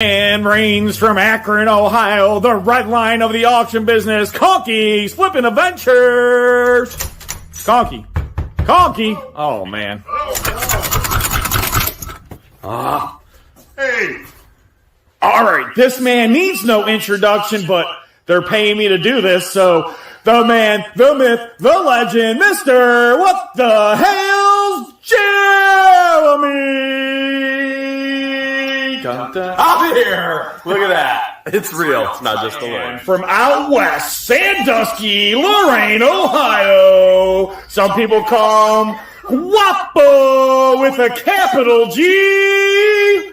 And reigns from Akron, Ohio, the red line of the auction business, Conky's Flipping Adventures. Conky. Oh, man. Hey. All right, this man needs no introduction, but they're paying me to do this, so the man, the myth, the legend, Mr. What the Hales, Jeremy! I'm here. Look at that. It's real. It's not just a line. From out west, Sandusky, Lorain, Ohio, some people call him Guapo with a capital G.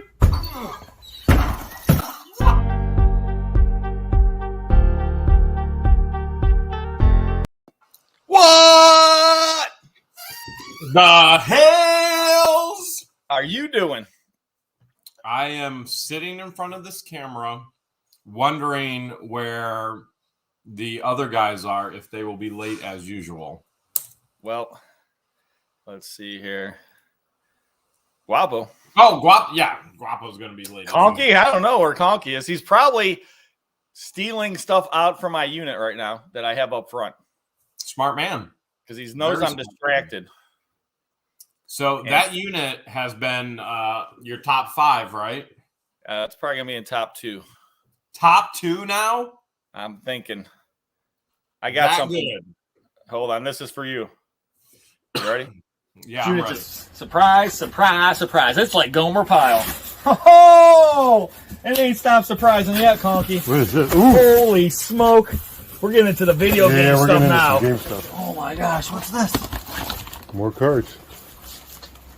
What the Hales are you doing? I am sitting in front of this camera wondering where the other guys are, if they will be late as usual. Well, let's see here. Guapo. Oh, Guapo's going to be late. Conky? I don't know where Conky is. He's probably stealing stuff out from my unit right now that I have up front. Smart man. Because he knows I'm distracted. So that unit has been your top 5, right? It's probably going to be in top 2. Top 2 now? I'm thinking. I got that something. Good. Hold on. This is for you. You ready? Yeah, I'm ready. Surprise, surprise, surprise. It's like Gomer Pyle. Oh, it ain't stopped surprising yet, Conky. What is this? Holy smoke. We're getting into the video game we're stuff getting now. into some game stuff. Oh my gosh, what's this? More cards.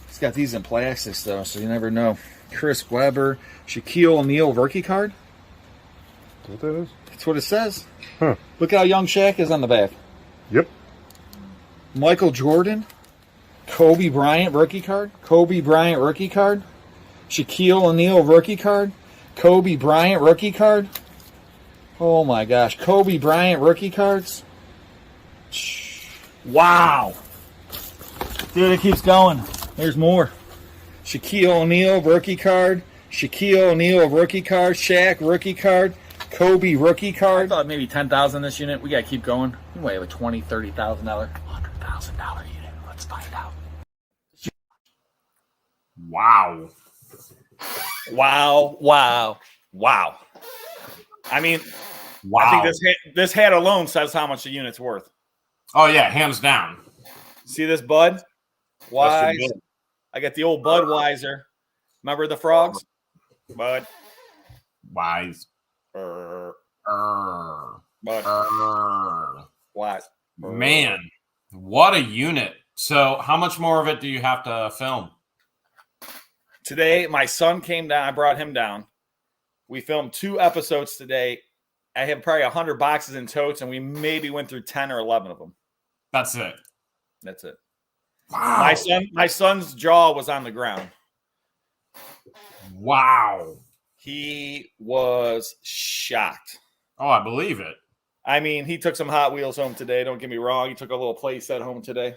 He's got these in plastics, though, so you never know. Chris Webber, Shaquille O'Neal rookie card. Is that what that is? That's what it says. Huh. Look how young Shaq is on the back. Yep. Michael Jordan, Kobe Bryant rookie card. Kobe Bryant rookie card. Shaquille O'Neal rookie card. Kobe Bryant rookie card. Oh my gosh, Kobe Bryant rookie cards. Wow. Dude, it keeps going. There's more. Shaquille O'Neal rookie card. Shaquille O'Neal rookie card. Shaq rookie card. Kobe rookie I card. thought maybe 10,000 this unit. We got to keep going. We might have a $20,000, $30,000, $100,000 unit. Let's find out. Wow. Wow. I mean, Wow. I think this hat alone says how much the unit's worth. Oh, yeah, hands down. See this Bud? Wise. That's good. I got the old Budweiser. Remember the frogs? Bud. Wise. Bud. What? Man, what a unit. So how much more of it do you have to film? Today, my son came down. I brought him down. We filmed 2 episodes today. I have probably 100 boxes in totes, and we maybe went through 10 or 11 of them. That's it. That's it. Wow. My son's jaw was on the ground. Wow. He was shocked. Oh, I believe it. I mean, he took some Hot Wheels home today. Don't get me wrong. He took a little play set home today.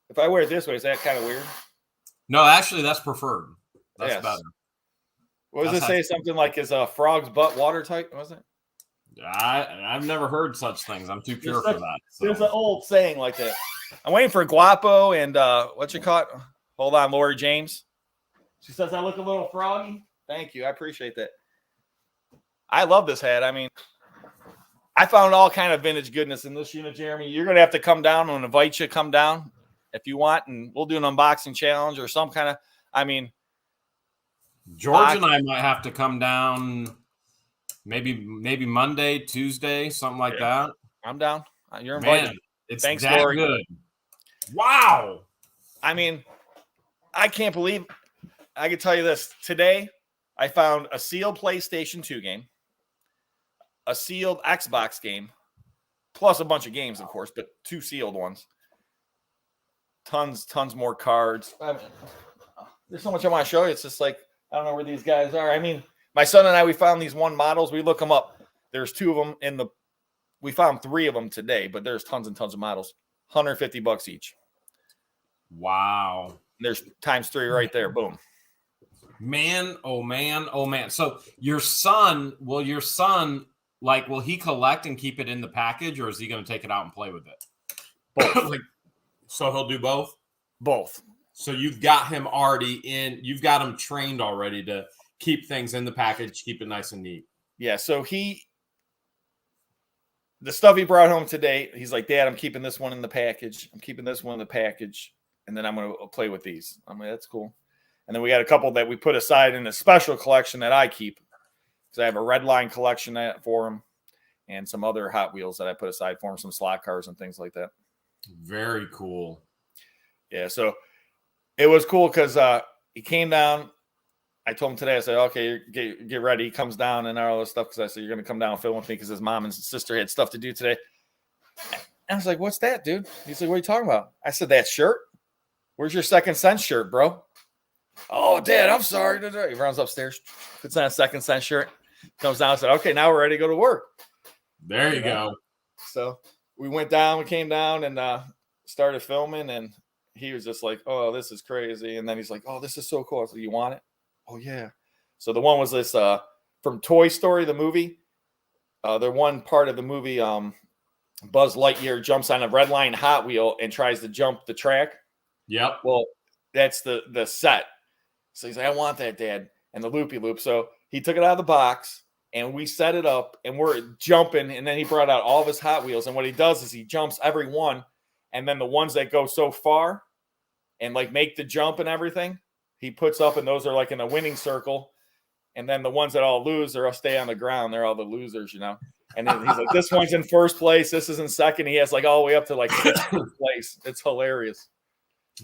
If I wear it this way, is that kind of weird? No, actually, that's preferred. That's Yes. better. What does it say? Something like, is a frog's butt watertight? Was it? I've never heard such things. I'm too pure for that. So. There's an old saying like that. I'm waiting for Guapo and what you call it? Hold on, Lori James. She says I look a little froggy. Thank you. I appreciate that. I love this hat. I mean, I found all kind of vintage goodness in this unit, Jeremy. You're going to have to come down. I'm going to invite you to come down if you want, and we'll do an unboxing challenge or some kind of, I mean. George and I might have to come down maybe Monday, Tuesday, something like that. I'm down. You're invited. Man, it's Thanks, that Lori. good. Wow. I mean, I can't believe I can tell you this. Today, I found a sealed PlayStation 2 game, a sealed Xbox game, plus a bunch of games, of course, but 2 sealed ones. Tons more cards. I mean, there's so much I want to show you. It's just like, I don't know where these guys are. I mean, my son and I, we found these models. We look them up. There's 2 of them we found 3 of them today, but there's tons and tons of models. $150 each. Wow. There's times 3 right there. Boom. Man, oh man, oh man. So your son, will he collect and keep it in the package, or is he going to take it out and play with it? Both. So he'll do both? Both. So you've got him you've got him trained already to keep things in the package, keep it nice and neat. Yeah, so the stuff he brought home today, he's like, Dad, I'm keeping this one in the package. I'm keeping this one in the package, and then I'm going to play with these. I'm like, that's cool. And then we got a couple that we put aside in a special collection that I keep, because I have a red line collection for him and some other Hot Wheels that I put aside for him, some slot cars and things like that. Very cool. Yeah, so it was cool because he came down. I told him today, I said, okay, get ready. He comes down and all this stuff because I said, you're going to come down and film with me because his mom and sister had stuff to do today. And I was like, what's that, dude? He's like, what are you talking about? I said, that shirt? Where's your Second Sense shirt, bro? Oh, Dad, I'm sorry. He runs upstairs, puts on a Second Sense shirt, comes down and said, okay, now we're ready to go to work. There you go. So we came down and started filming, and he was just like, oh, this is crazy. And then he's like, oh, this is so cool. I said, you want it? Oh, yeah. So the one was this from Toy Story, the movie. The one part of the movie, Buzz Lightyear jumps on a red line Hot Wheel and tries to jump the track. Yep. Well, that's the set. So he's like, I want that, Dad. And the loopy loop. So he took it out of the box and we set it up and we're jumping. And then he brought out all of his Hot Wheels. And what he does is he jumps every one. And then the ones that go so far and like make the jump and everything, he puts up, and those are like in a winning circle. And then the ones that all lose, they'll stay on the ground. They're all the losers, you know. And then he's like, this one's in first place. This is in second. He has like all the way up to like sixth place. It's hilarious.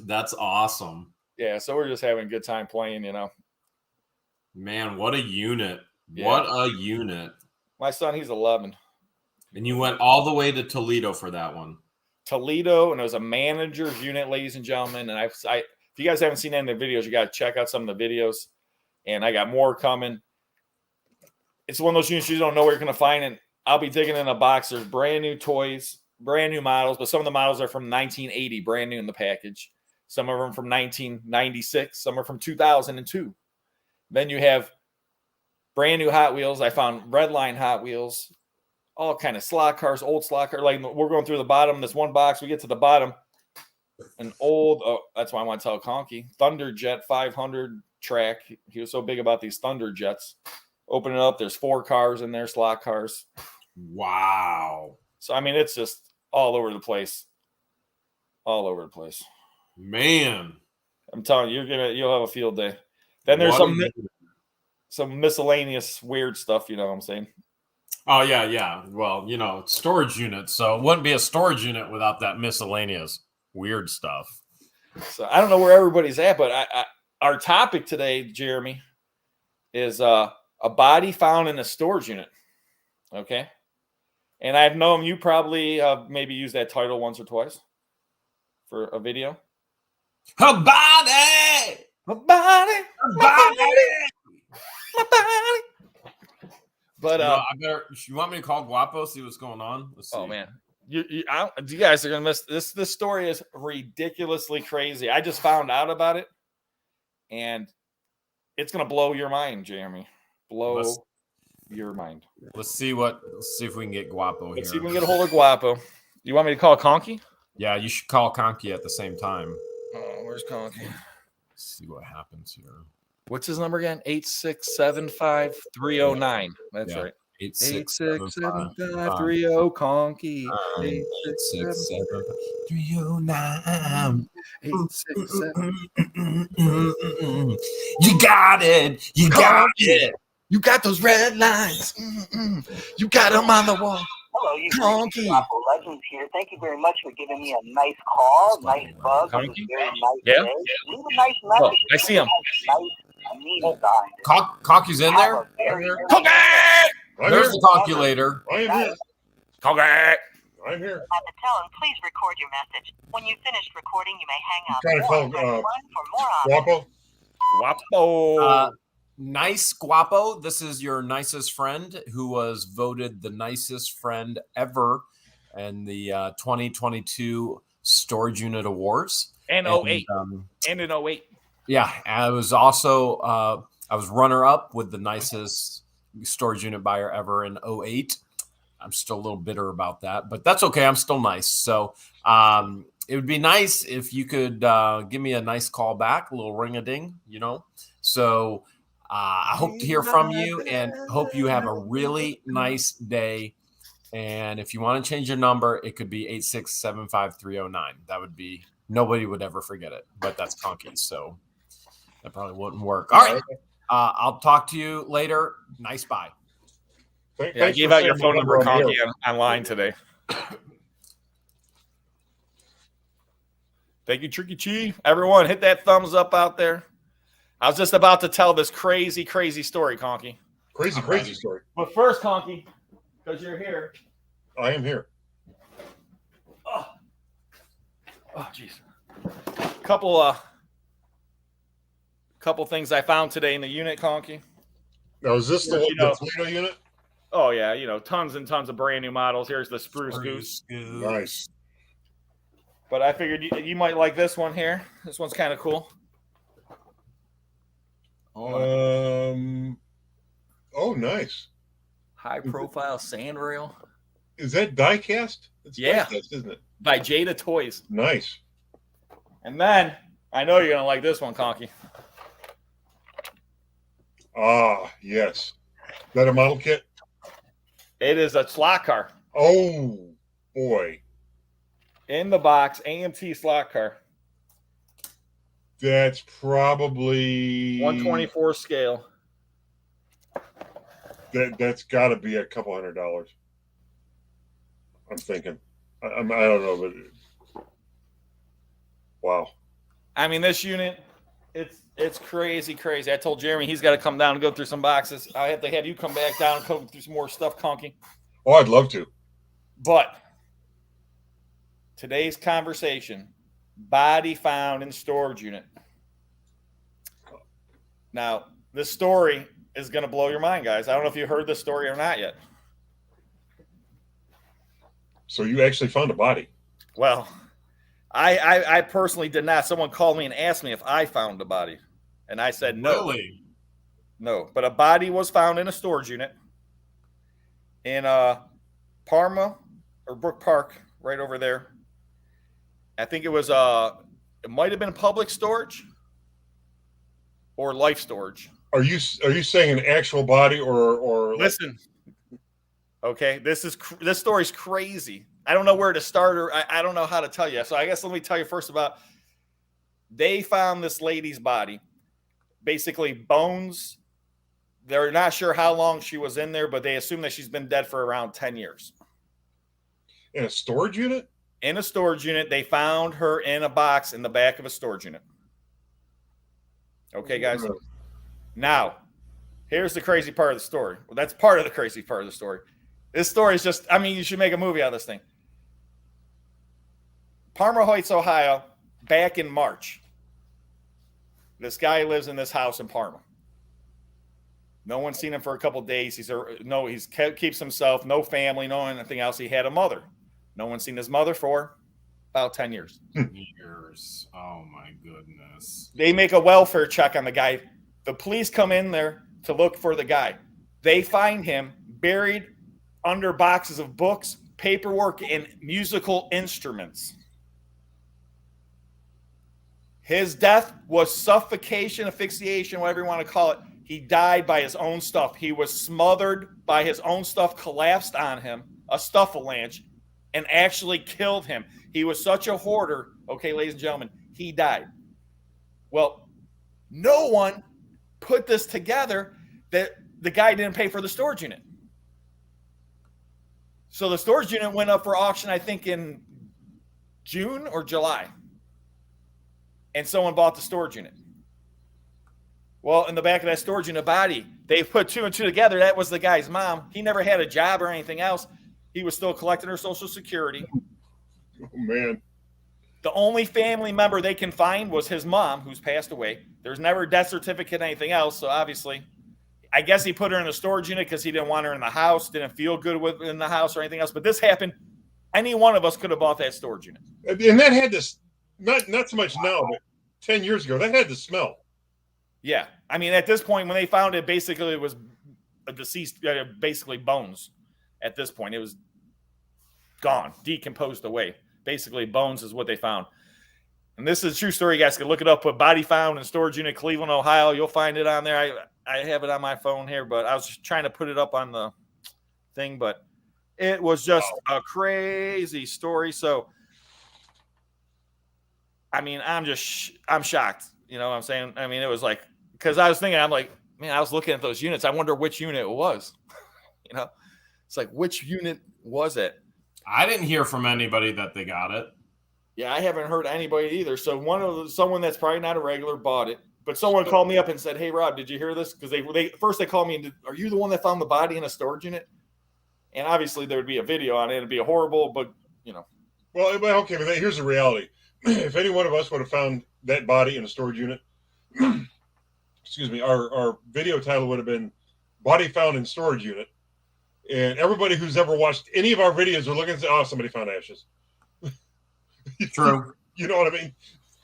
That's awesome. Yeah, so we're just having a good time playing, you know. Man, what a unit. Yeah. What a unit. My son, he's 11. And you went all the way to Toledo for that one. Toledo, and it was a manager's unit, ladies and gentlemen. And if you guys haven't seen any of the videos, you got to check out some of the videos. And I got more coming. It's one of those units you don't know where you're going to find. And I'll be digging in a box. There's brand new toys, brand new models. But some of the models are from 1980, brand new in the package. Some of them from 1996. Some are from 2002. Then you have brand new Hot Wheels. I found red line Hot Wheels. All kind of slot cars, old slot cars. Like we're going through the bottom. This one box, we get to the bottom. An old, that's why I want to tell Conky, Thunderjet 500 track. He was so big about these Thunderjets. Open it up. There's 4 cars in there, slot cars. Wow. So, I mean, it's just all over the place. All over the place. Man. I'm telling you, you'll have a field day. Then there's some miscellaneous weird stuff, you know what I'm saying? Oh, yeah. Well, you know, storage units. So it wouldn't be a storage unit without that miscellaneous weird stuff. So I don't know where everybody's at, but our topic today, Jeremy, is a body found in a storage unit. Okay? And I've known you probably maybe used that title once or twice for a video. A body! My body! My body! But you want me to call Guapo, see what's going on? Let's see. Oh man, you guys are gonna miss this. This story is ridiculously crazy. I just found out about it, and it's gonna blow your mind, Jeremy. Your mind. Let's see if we can get Guapo here. Let's see if we can get a hold of Guapo. You want me to call Conky? Yeah, you should call Conky at the same time. Oh, where's Conky? Let's see what happens here. What's his number again? 8675309. That's right. 8675309. Conky. 8675309. 867. You got it. You got it. You got those red lines. You got them on the wall. Hello, you Conky. Legends here. Thank you very much for giving me a nice call, nice buzz. Conky? Very nice Yeah. day. Leave a nice message. Oh, I see him. Conky's in there? Conky! There's the calculator. I'm here. Conky! At the tone, please record your message. When you've finished recording, you may hang up. Trying to call Press 1 for more options. Guapo. Guapo. Nice Guapo. This is your nicest friend who was voted the nicest friend ever in the 2022 Storage Unit Awards. And 08. And in 08. Yeah, I was also I was runner up with the nicest storage unit buyer ever in '08. I'm still a little bitter about that, but that's okay. I'm still nice. So it would be nice if you could give me a nice call back, a little ring a ding, So I hope to hear from you and hope you have a really nice day. And if you want to change your number, it could be 8675309. That would be, nobody would ever forget it, but that's Conky. So that probably wouldn't work. All right. I'll talk to you later. Nice bye. I gave out your phone number, Conky, online today. Thank you, Tricky Chi. Everyone, hit that thumbs up out there. I was just about to tell this crazy, crazy story, Conky. Crazy story. But first, Conky, because you're here. I am here. Oh, jeez. Couple things I found today in the unit, Conky. Now, is this the Toledo unit? Oh, yeah. Tons and tons of brand new models. Here's the Spruce Goose. Nice. But I figured you might like this one here. This one's kind of cool. Oh, nice. High profile sand rail. Is that die cast? It's yeah. Die cast, isn't it? By Jada Toys. Nice. And then, I know you're going to like this one, Conky. Ah, yes. Is that a model kit? It is a slot car. Oh, boy. In the box, AMT slot car. That's probably 124 scale. That's got to be a couple $100. I'm thinking. I don't know, but wow. I mean, this unit, it's crazy. I told Jeremy he's got to come down and go through some boxes. I have to have you come back down and go through some more stuff, Conky. Oh, I'd love to. But today's conversation, body found in storage unit. Now, this story is going to blow your mind, guys. I don't know if you heard this story or not yet. So you actually found a body? Well, I personally did not. Someone called me and asked me if I found a body. And I said no. Really? No. But a body was found in a storage unit in Parma or Brook Park, right over there. I think it was it might have been public storage or life storage. Are you saying an actual body or Listen. Okay, this story's crazy. I don't know where to start, or I don't know how to tell you. So I guess let me tell you first about, they found this lady's body, basically bones. They're not sure how long she was in there, but they assume that she's been dead for around 10 years. In a storage unit? In a storage unit. They found her in a box in the back of a storage unit. Okay, guys. Now, here's the crazy part of the story. Well, that's part of the crazy part of the story. This story is just, I mean, you should make a movie out of this thing. Parma Heights, Ohio, back in March. This guy lives in this house in Parma. No one's seen him for a couple of days. He keeps himself, no family, no anything else. He had a mother. No one's seen his mother for about 10 years. Years. Oh, my goodness. They make a welfare check on the guy. The police come in there to look for the guy. They find him buried under boxes of books, paperwork, and musical instruments. His death was suffocation, asphyxiation, whatever you want to call it. He died by his own stuff. He was smothered by his own stuff, collapsed on him, a stuff-a-lanch, and actually killed him. He was such a hoarder, okay, ladies and gentlemen, he died. Well, no one put this together that the guy didn't pay for the storage unit. So the storage unit went up for auction, I think, in June or July. And someone bought the storage unit. Well, in the back of that storage unit body, they put two and two together. That was the guy's mom. He never had a job or anything else. He was still collecting her Social Security. Oh, man. The only family member they can find was his mom, who's passed away. There's never a death certificate or anything else. So obviously, I guess he put her in the storage unit because he didn't want her in the house, didn't feel good in the house or anything else. But this happened. Any one of us could have bought that storage unit. And that had this, not so much now, but 10 years ago. That had to smell. Yeah. I mean, at this point, when they found it, basically it was a deceased, basically bones. At this point, it was gone, decomposed away. Basically, bones is what they found. And this is a true story. You guys can look it up. Put body found in storage unit, Cleveland, Ohio. You'll find it on there. I have it on my phone here, but I was just trying to put it up on the thing, but it was just a crazy story. So, I mean, I'm shocked. You know what I'm saying? I mean, it was like, because I was thinking, I'm like, man, I was looking at those units. I wonder which unit it was. You know, it's like, which unit was it? I didn't hear from anybody that they got it. Yeah, I haven't heard anybody either. So someone that's probably not a regular bought it, but someone called me up and said, "Hey, Rob, did you hear this?" Because they first called me and are you the one that found the body in a storage unit? And obviously there would be a video on it. It'd be a horrible, but you know. Well, okay, but here's the reality. If any one of us would have found that body in a storage unit, excuse me, our video title would have been "Body Found in Storage Unit," and everybody who's ever watched any of our videos are looking and say, "Oh, somebody found ashes." True. You know what I mean?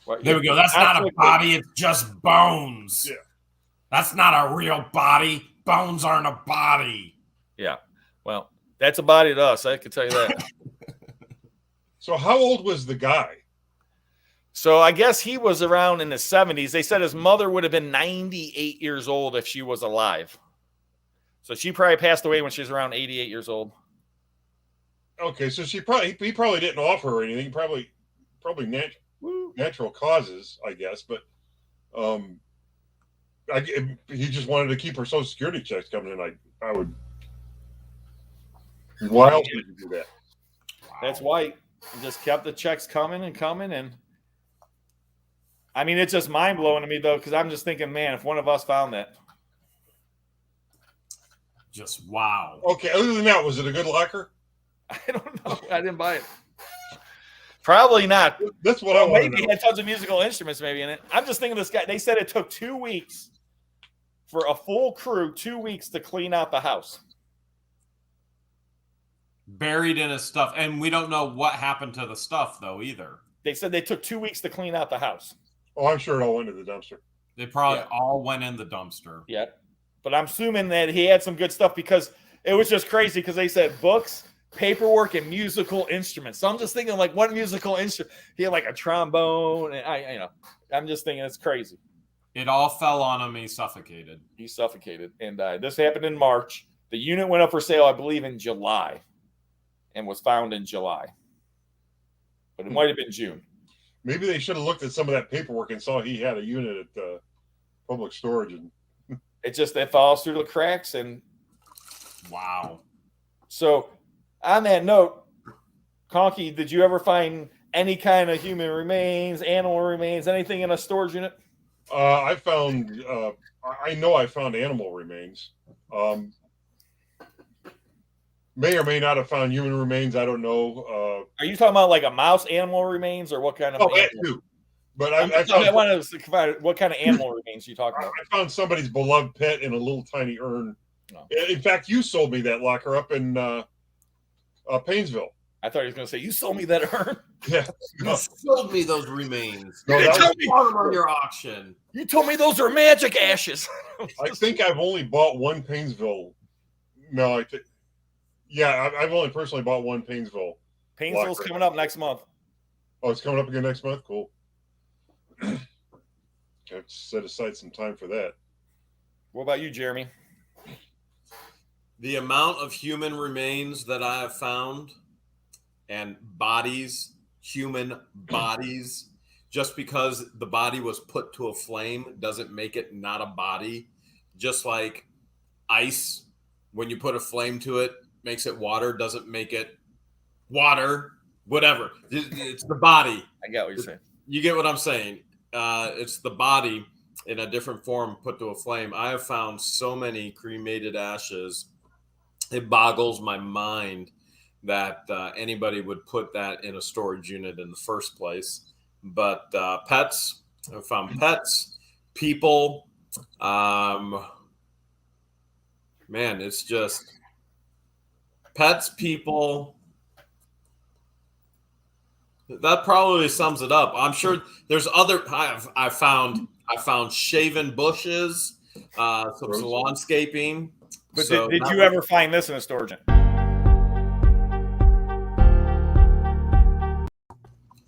Well, There we go. That's not a body. It's just bones. Yeah. That's not a real body. Bones aren't a body. Yeah. Well, that's a body to us. I can tell you that. So how old was the guy? So I guess he was around in the 70s. They said his mother would have been 98 years old if she was alive. So she probably passed away when she was around 88 years old. Okay, so he probably didn't offer her anything. Probably natural causes, I guess. But he just wanted to keep her Social Security checks coming in. I would. Why else would you do that? That's white. He just kept the checks coming, and I mean, it's just mind blowing to me though, because I'm just thinking, man, if one of us found that. Just wow. Okay, other than that, was it a good locker? I don't know. I didn't buy it. Probably not. That's what I want to maybe know. it had tons of musical instruments maybe in it. I'm just thinking this guy, they said it took 2 weeks for a full crew, 2 weeks to clean out the house. Buried in his stuff. And we don't know what happened to the stuff, though, either. They said they took 2 weeks to clean out the house. Oh, I'm sure it all went to the dumpster. They probably all went in the dumpster. Yeah. But I'm assuming that he had some good stuff because it was just crazy because they said books, paperwork, and musical instruments. So I'm just thinking, like, what musical instrument? He had like a trombone, and I'm just thinking it's crazy. It all fell on him. He suffocated. He suffocated and died. This happened in March. The unit went up for sale, I believe, in July, and was found in July. But it might have been June. Maybe they should have looked at some of that paperwork and saw he had a unit at public storage, and It falls through the cracks, and Wow. so. On that note, Conky, did you ever find any kind of human remains, animal remains, anything in a storage unit? I found. I know I found animal remains. May or may not have found human remains. I don't know. Are you talking about like a mouse animal remains, or what kind of? Oh, that too. But I wanted to find what kind of animal remains you talking about. I found somebody's beloved pet in a little tiny urn. Oh. In fact, you sold me that locker up in Painesville. I thought he was going to say, you sold me that urn. Yeah. You sold me those remains. No, You that told was- me on your auction. You told me those are magic ashes. I think I've only bought one Painesville. No, I've only personally bought one Painesville. Painesville's locker. coming up next month. Oh, it's coming up again next month? Cool. I have to set aside some time for that. What about you, Jeremy? The amount of human remains that I have found and bodies, human bodies, just because the body was put to a flame doesn't make it not a body. Just like ice, when you put a flame to it, makes it water, doesn't make it water, whatever. It's the body. I got what you're saying. You get what I'm saying. It's the body in a different form put to a flame. I have found so many cremated ashes. It boggles my mind that anybody would put that in a storage unit in the first place. But pets, I found pets, people. Man, it's just pets, people. That probably sums it up. I'm sure there's other. I found shaven bushes, some lawnscaping. But So did you ever find this in a storage unit?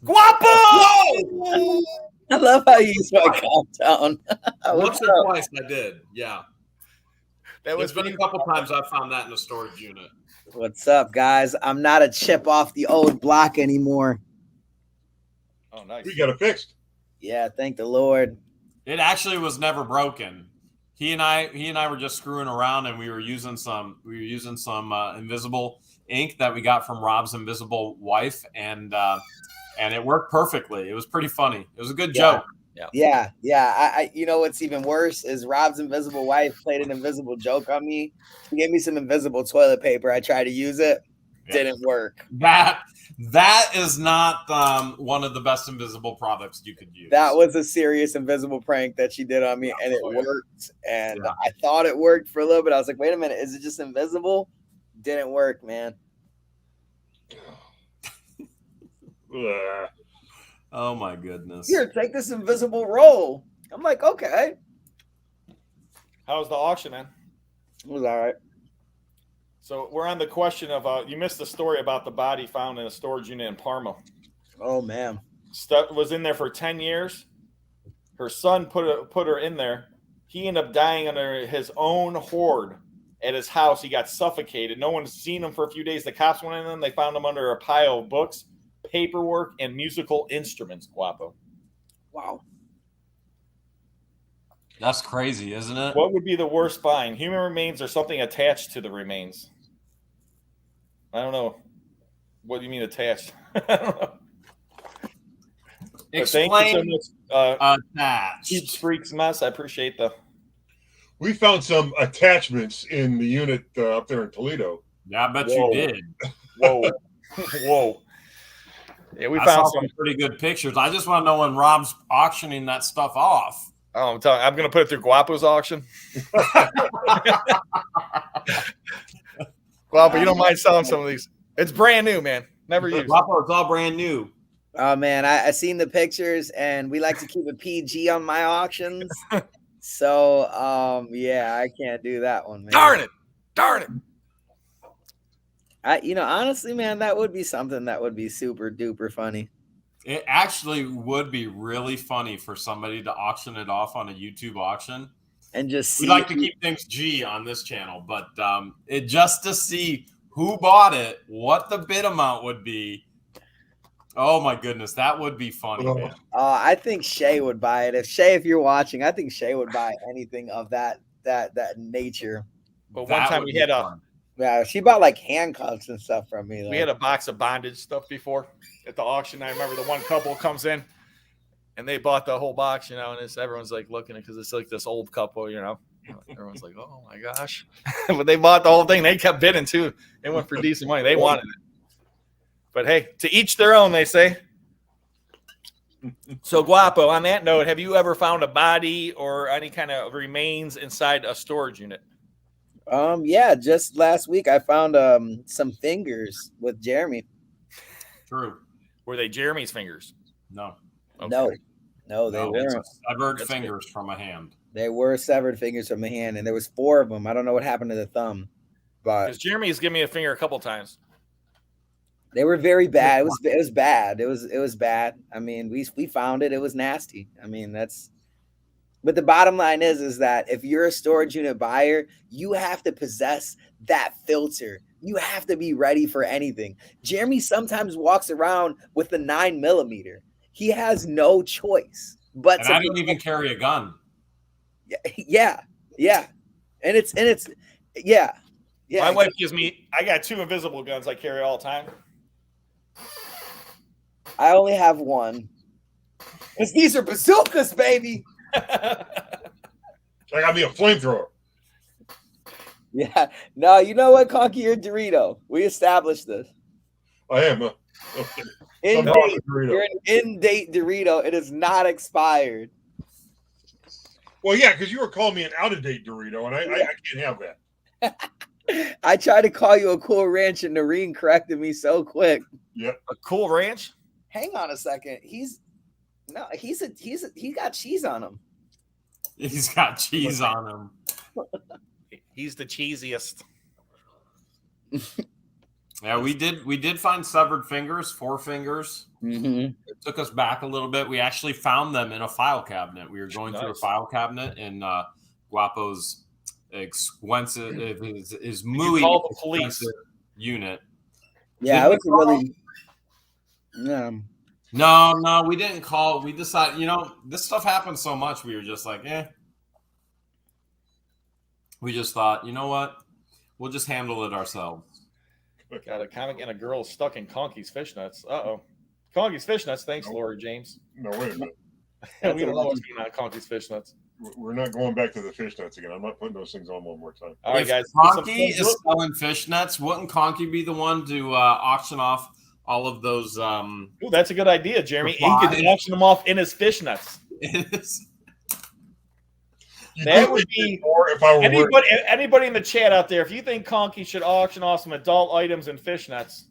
Guapo! I love how you use my countdown. Once or twice I did. Yeah. That was There's been a couple times I found that in a storage unit. What's up, guys? I'm not a chip off the old block anymore. Oh, nice. We got it fixed. Yeah, thank the Lord. It actually was never broken. He and I were just screwing around, and we were using some invisible ink that we got from Rob's invisible wife, and it worked perfectly. It was pretty funny. It was a good joke. Yeah. I you know what's even worse is Rob's invisible wife played an invisible joke on me. She gave me some invisible toilet paper. I tried to use it. Didn't work. That is not one of the best invisible products you could use. That was a serious invisible prank that she did on me, and it worked. And I thought it worked for a little bit. I was like, wait a minute, is it just invisible? Didn't work, man. Oh my goodness. Here, take this invisible roll. I'm like, okay. How was the auction, man? It was all right. So we're on the question of you missed the story about the body found in a storage unit in Parma. Oh man. Stuff was in there for 10 years. Her son put her in there. He ended up dying under his own hoard at his house. He got suffocated. No one's seen him for a few days. The cops went in and they found him under a pile of books, paperwork, and musical instruments. Guapo. Wow. That's crazy, isn't it? What would be the worst find? Human remains or something attached to the remains? I don't know. What do you mean attached? I don't know. Explain thank you so much. Attached. Keeps Freaks Mess. I appreciate the. We found some attachments in the unit up there in Toledo. Yeah, I bet you did. Whoa. Whoa. Yeah, we I found saw some pretty good pictures. I just want to know when Rob's auctioning that stuff off. Oh, I'm going to put it through Guapo's auction. Guapo, you don't mind selling some of these. It's brand new, man. Never used. Guapo, it's all brand new. Oh man, I seen the pictures, and we like to keep a PG on my auctions. So yeah, I can't do that one, man. Darn it. Honestly, man, that would be something that would be super duper funny. It actually would be really funny for somebody to auction it off on a YouTube auction. And just we like to keep things G on this channel, but it just to see who bought it, what the bid amount would be. Oh my goodness, that would be funny, man. I think Shay would buy it. If you're watching, I think Shay would buy anything of that nature. But one time we had she bought like handcuffs and stuff from me. We had a box of bondage stuff before at the auction. I remember the one couple comes in and they bought the whole box, and everyone's like looking at it because it's like this old couple, Everyone's like, oh my gosh. But they bought the whole thing. They kept bidding too. They went for decent money. They wanted it. But hey, to each their own, they say. So Guapo, on that note, have you ever found a body or any kind of remains inside a storage unit? Yeah, just last week I found some fingers with Jeremy. True. Were they Jeremy's fingers? No. Okay. No, they weren't. Severed fingers from a hand. They were severed fingers from a hand, and there was 4 of them. I don't know what happened to the thumb, but because Jeremy's given me a finger a couple times. They were very bad. It was bad. It was bad. I mean, we found it. It was nasty. I mean, but the bottom line is that if you're a storage unit buyer, you have to possess that filter. You have to be ready for anything. Jeremy sometimes walks around with a 9mm. He has no choice but and I don't even carry a gun. Yeah. And it's yeah. My wife gives me. I got 2 invisible guns I carry all the time. I only have 1. Because these are bazookas, baby. I got me a flamethrower. Yeah. No, you know what, Conky? You're Dorito. We established this. I am. You're an in-date Dorito. It is not expired. Well, yeah, because you were calling me an out-of-date Dorito, and I can't have that. I tried to call you a Cool Ranch, and Noreen corrected me so quick. Yep. A Cool Ranch? Hang on a second. He got cheese on him. He's got cheese on him. He's the cheesiest. Yeah, we did find severed fingers, 4 fingers. Mm-hmm. It took us back a little bit. We actually found them in a file cabinet. We were going through a file cabinet in Guapo's expensive his muy call the police unit. Yeah, it was really. No, we didn't call. We decided, this stuff happens so much. We were just like, We just thought, you know what? We'll just handle it ourselves. Got a comic and a girl stuck in Conky's fishnets. Uh-oh. Conky's fishnets. Thanks, Lori James. No, wait a minute. We don't know what's going on Conky's fishnets. We're not going back to the fishnets again. I'm not putting those things on one more time. All right, guys. Conky is selling fishnets. Wouldn't Conky be the one to auction off all of those? Ooh, that's a good idea, Jeremy. He could auction them off in his fishnets. That would be if I were anybody in the chat out there. If you think Conky should auction off some adult items and fishnets,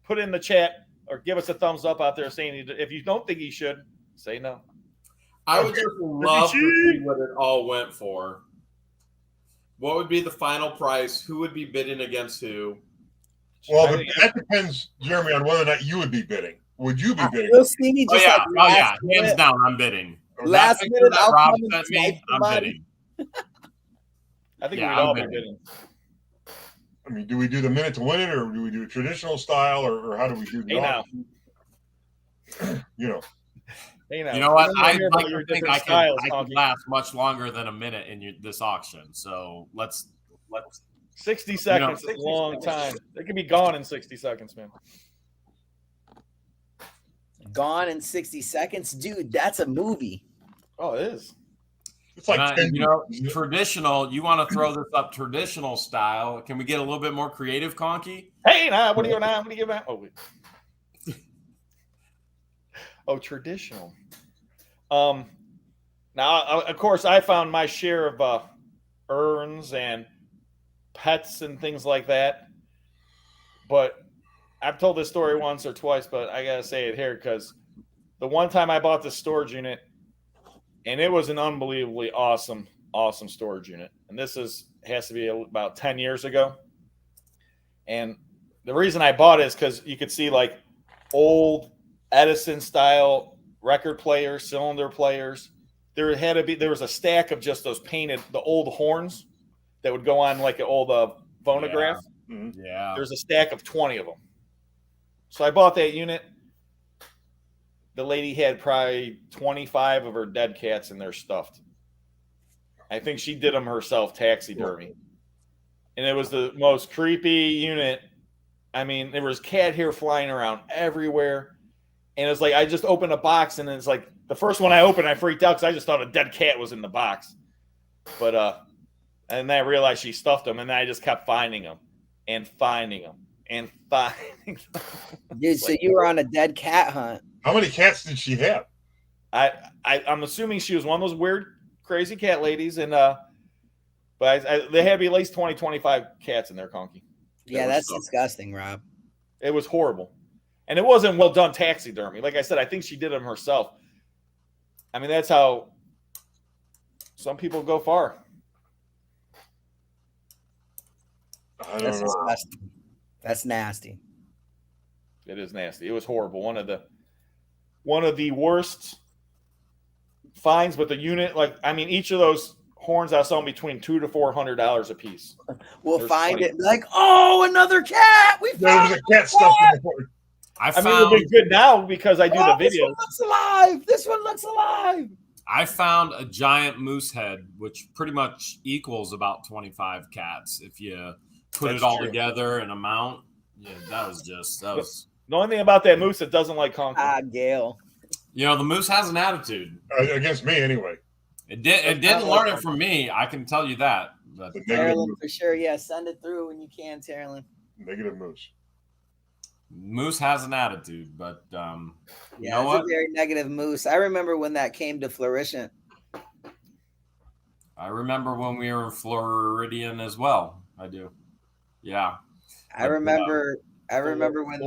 put it in the chat or give us a thumbs up out there saying if you don't think he should, say no. I would just love to see what it all went for. What would be the final price? Who would be bidding against who? Well, that depends, Jeremy, on whether or not you would be bidding. Would you be bidding? You'll see me just hands down, I'm bidding. Last minute, that Rob sent me, I'm bidding. I think we'd all be bidding. I mean, do we do the minute to win it, or do we do a traditional style, or how do we do the You know what? I like to think I can last much longer than a minute in this auction. So let's 60 seconds is a long time. It can be gone in 60 seconds, man. Gone in 60 seconds, dude. That's a movie. Oh, it is. It's like traditional. You want to throw this up traditional style? Can we get a little bit more creative, Conky? Hey, what are you now? What are you about? Oh, wait. Oh, traditional. Now, of course, I found my share of urns and pets and things like that. But I've told this story once or twice, but I gotta say it here because the one time I bought this storage unit, and it was an unbelievably awesome storage unit. And this has to be about 10 years ago. And the reason I bought it is because you could see like old Edison style record players, cylinder players. There was a stack of just those painted, the old horns that would go on like an old phonograph. Yeah. There's a stack of 20 of them. So I bought that unit. The lady had probably 25 of her dead cats in there stuffed. I think she did them herself, taxidermy. And it was the most creepy unit. I mean, there was cat hair flying around everywhere. And it's like I just opened a box, and it's like the first one I opened, I freaked out because I just thought a dead cat was in the box. But and then I realized she stuffed them, and then I just kept finding them and finding them and finding them. Dude, so you were on a dead cat hunt. How many cats did she have? I'm assuming she was one of those weird, crazy cat ladies, and but they had to be at least 20, 25 cats in there, Conky. Yeah, that's disgusting, Rob. It was horrible. And it wasn't well done taxidermy. Like I said, I think she did them herself. I mean, that's how some people go far. That's disgusting. That's nasty. It is nasty. It was horrible. One of the worst finds, but the unit, each of those horns I saw between $200 to $400 a piece. We'll find it like, oh, another cat. We found a cat stuffed in the horn. it'll be good now because I do the video. This one looks alive. This one looks alive. I found a giant moose head, which pretty much equals about 25 cats. If you put it all together in a mount, that was the only thing about that moose that doesn't like Conky. Gail. The moose has an attitude against me anyway. It didn't learn it from me. I can tell you that. But Carolyn, for sure. Yeah, send it through when you can, Carolyn. Negative moose. Moose has an attitude, but you know what? It's a very negative moose. I remember when that came to Florissant. I remember when we were in Floridian as well. I do. Yeah. I remember when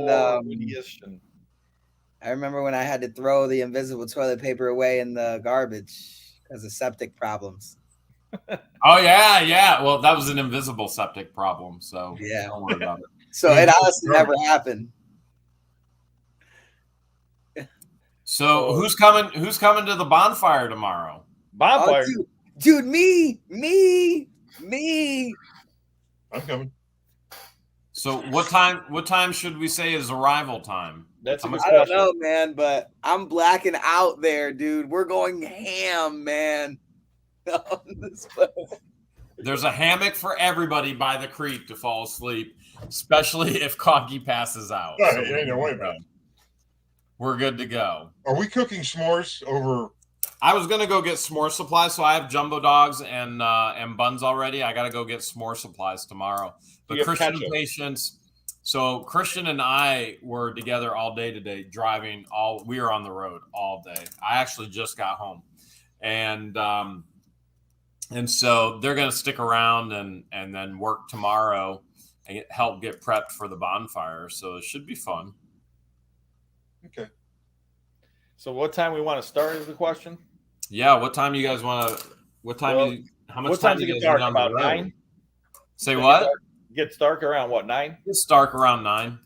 I remember when I had to throw the invisible toilet paper away in the garbage because of septic problems. Oh yeah. Well, that was an invisible septic problem, so Yeah. don't worry about it. So it honestly never happened. So who's coming to the bonfire tomorrow? Bonfire. Oh, dude, me. I'm coming. So what time should we say is arrival time? That's a good I don't question. know, man, but I'm blacking out there, dude. We're going ham, man. There's a hammock for everybody by the creek to fall asleep, especially if Conky passes out. Oh, So ain't no way about it. we're good to go. Are we cooking s'mores over? I was gonna go get s'more supplies, so I have jumbo dogs and buns already. I gotta go get s'more supplies tomorrow. But You have Christian ketchup. patience. So Christian and I were together all day today, driving we were on the road all day. I actually just got home. And so they're gonna stick around and then work tomorrow and help get prepped for the bonfire. So it should be fun. Okay. So what time we want to start is the question. Yeah, what time you guys want to? What time? Well, how much what time time do does you it guys get dark? need on the About road? 9? Say what? Gets dark around what, 9? It's dark around 9.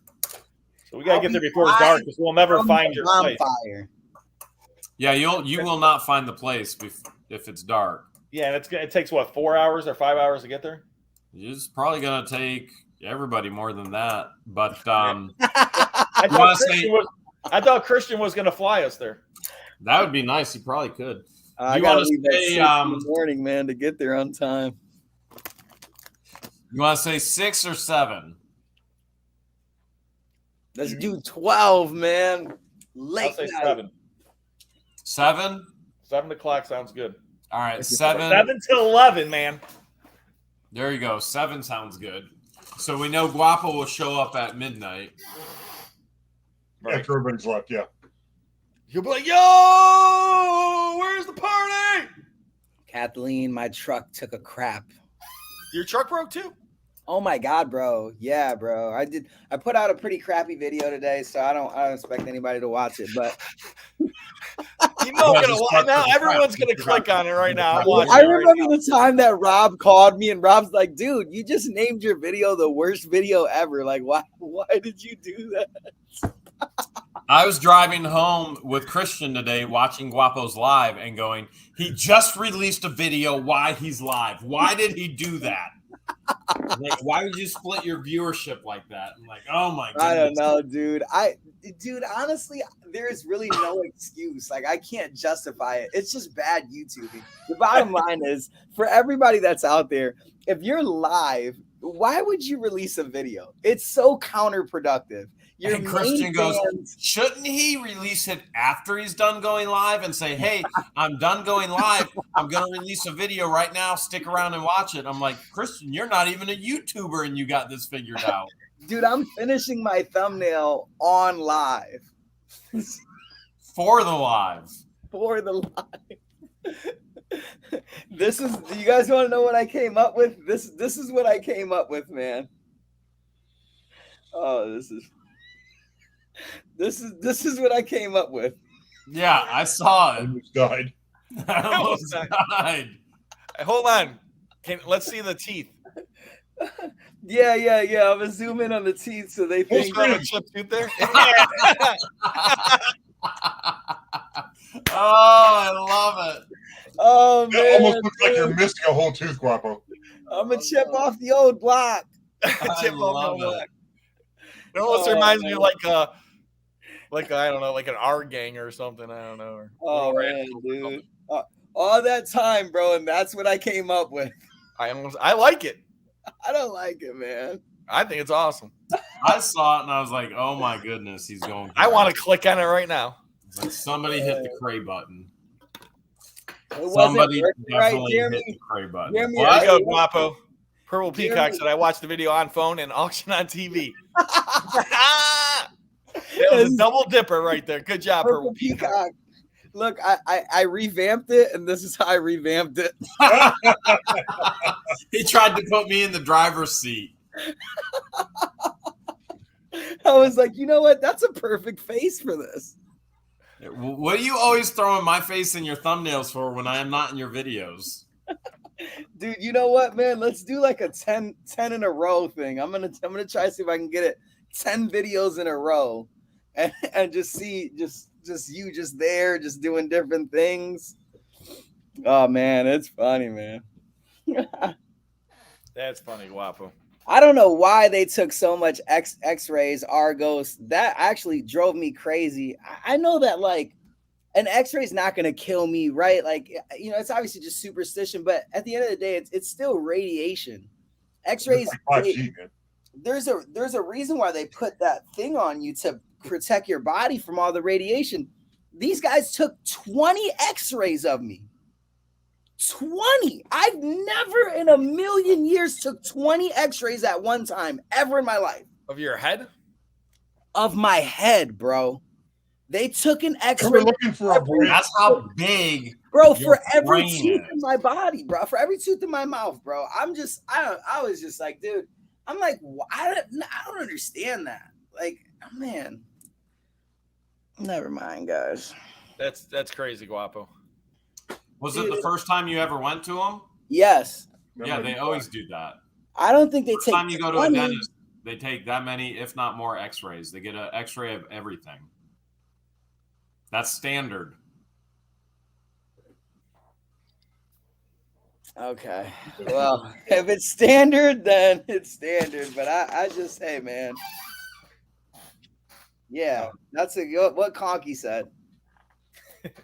So we gotta get there before it's dark because we'll never find your place. Bonfire. Yeah, you will not find the place if it's dark. Yeah, and it takes what, 4 hours or 5 hours to get there? It's probably gonna take everybody more than that. But I thought Christian was gonna fly us there. that would be nice. He probably could. I You gotta wanna leave at say, 6 in the morning, man, to get there on time. You want to say 6 or 7? Let's do 12, man. Late I'll say night. 7. 7? 7 o'clock sounds good. All right, 7. 7 to 11, man. There you go. 7 sounds good. So we know Guapo will show up at midnight. Right. After everybody's left, yeah. He'll be like, yo, where's the party? Kathleen, my truck took a crap. Your truck broke too? Oh my god, bro. Yeah, bro. I put out a pretty crappy video today, so I don't expect anybody to watch it, but You know, now everyone's gonna click on it right now. I remember the time that Rob called me and Rob's like, dude, you just named your video the worst video ever. Like, why did you do that? I was driving home with Christian today watching Guapo's live and going, he just released a video why he's live. Why did he do that? Like, why would you split your viewership like that? I'm like, oh my goodness. I don't know, dude. Honestly, there's really no excuse. Like, I can't justify it. It's just bad YouTubing. The bottom line is, for everybody that's out there, if you're live, why would you release a video? It's so counterproductive. And Christian goes, shouldn't he release it after he's done going live and say, hey, I'm done going live. I'm going to release a video right now. Stick around and watch it. I'm like, Christian, you're not even a YouTuber and you got this figured out. Dude, I'm finishing my thumbnail on live. For the live. For the live. Do you guys want to know what I came up with? This is what I came up with, man. Oh, this is what I came up with. Yeah, I saw it. Almost died. I almost died. Hold on. Let's see the teeth. Yeah. I'm gonna zoom in on the teeth so they think. A chip tooth there. Oh, I love it. Oh That man, almost looks like you're missing a whole tooth, Guapo. I'm gonna chip off the old block. I love it. It almost reminds me of like I don't know, like an R gang or something. I don't know. Oh man, dude. All that time, bro, and that's what I came up with. I like it. I don't like it, man. I think it's awesome. I saw it and I was like, oh my goodness, he's going. I want to click on it right now. It's like somebody hit the Cray button. Somebody definitely hit the Cray button. Jeremy, There you go, Guapo. Purple Jeremy. Peacock said I watched the video on phone and auction on TV. It was a double dipper right there. Good job, Purple Peacock. Look, I revamped it, and this is how I revamped it. He tried to put me in the driver's seat. I was like, you know what? That's a perfect face for this. What are you always throwing my face in your thumbnails for when I am not in your videos? Dude, you know what, man? Let's do like a 10 in a row thing. I'm gonna try to see if I can get it 10 videos in a row and just see just you just there, just doing different things. Oh man, it's funny, man. That's funny, Guapo. I don't know why they took so much X-rays, Argos. That actually drove me crazy. I know that like an X-ray is not going to kill me, right? Like, you know, it's obviously just superstition, but at the end of the day, it's still radiation. X-rays, like 5G, man. there's a reason why they put that thing on you to protect your body from all the radiation. These guys took 20 X-rays of me. 20. I've never in a million years took 20 X-rays at one time ever in my life. Of your head? Of my head, bro. They took an We're X-ray. looking for a brain. That's how big, Bro, your for every brain tooth is. in my body, bro. For every tooth in my mouth, bro. I was just like, dude, I'm like, I don't understand that. Like, man. Never mind, guys. That's crazy, Guapo. Was it the first time you ever went to them? Yes. Yeah, they always do that. I don't think they First take time you go to a 20. dentist, they take that many, if not more, X-rays. They get an X-ray of everything. That's standard. Okay. Well, if it's standard, then it's standard. But I just say, man. Yeah, that's what Conky said.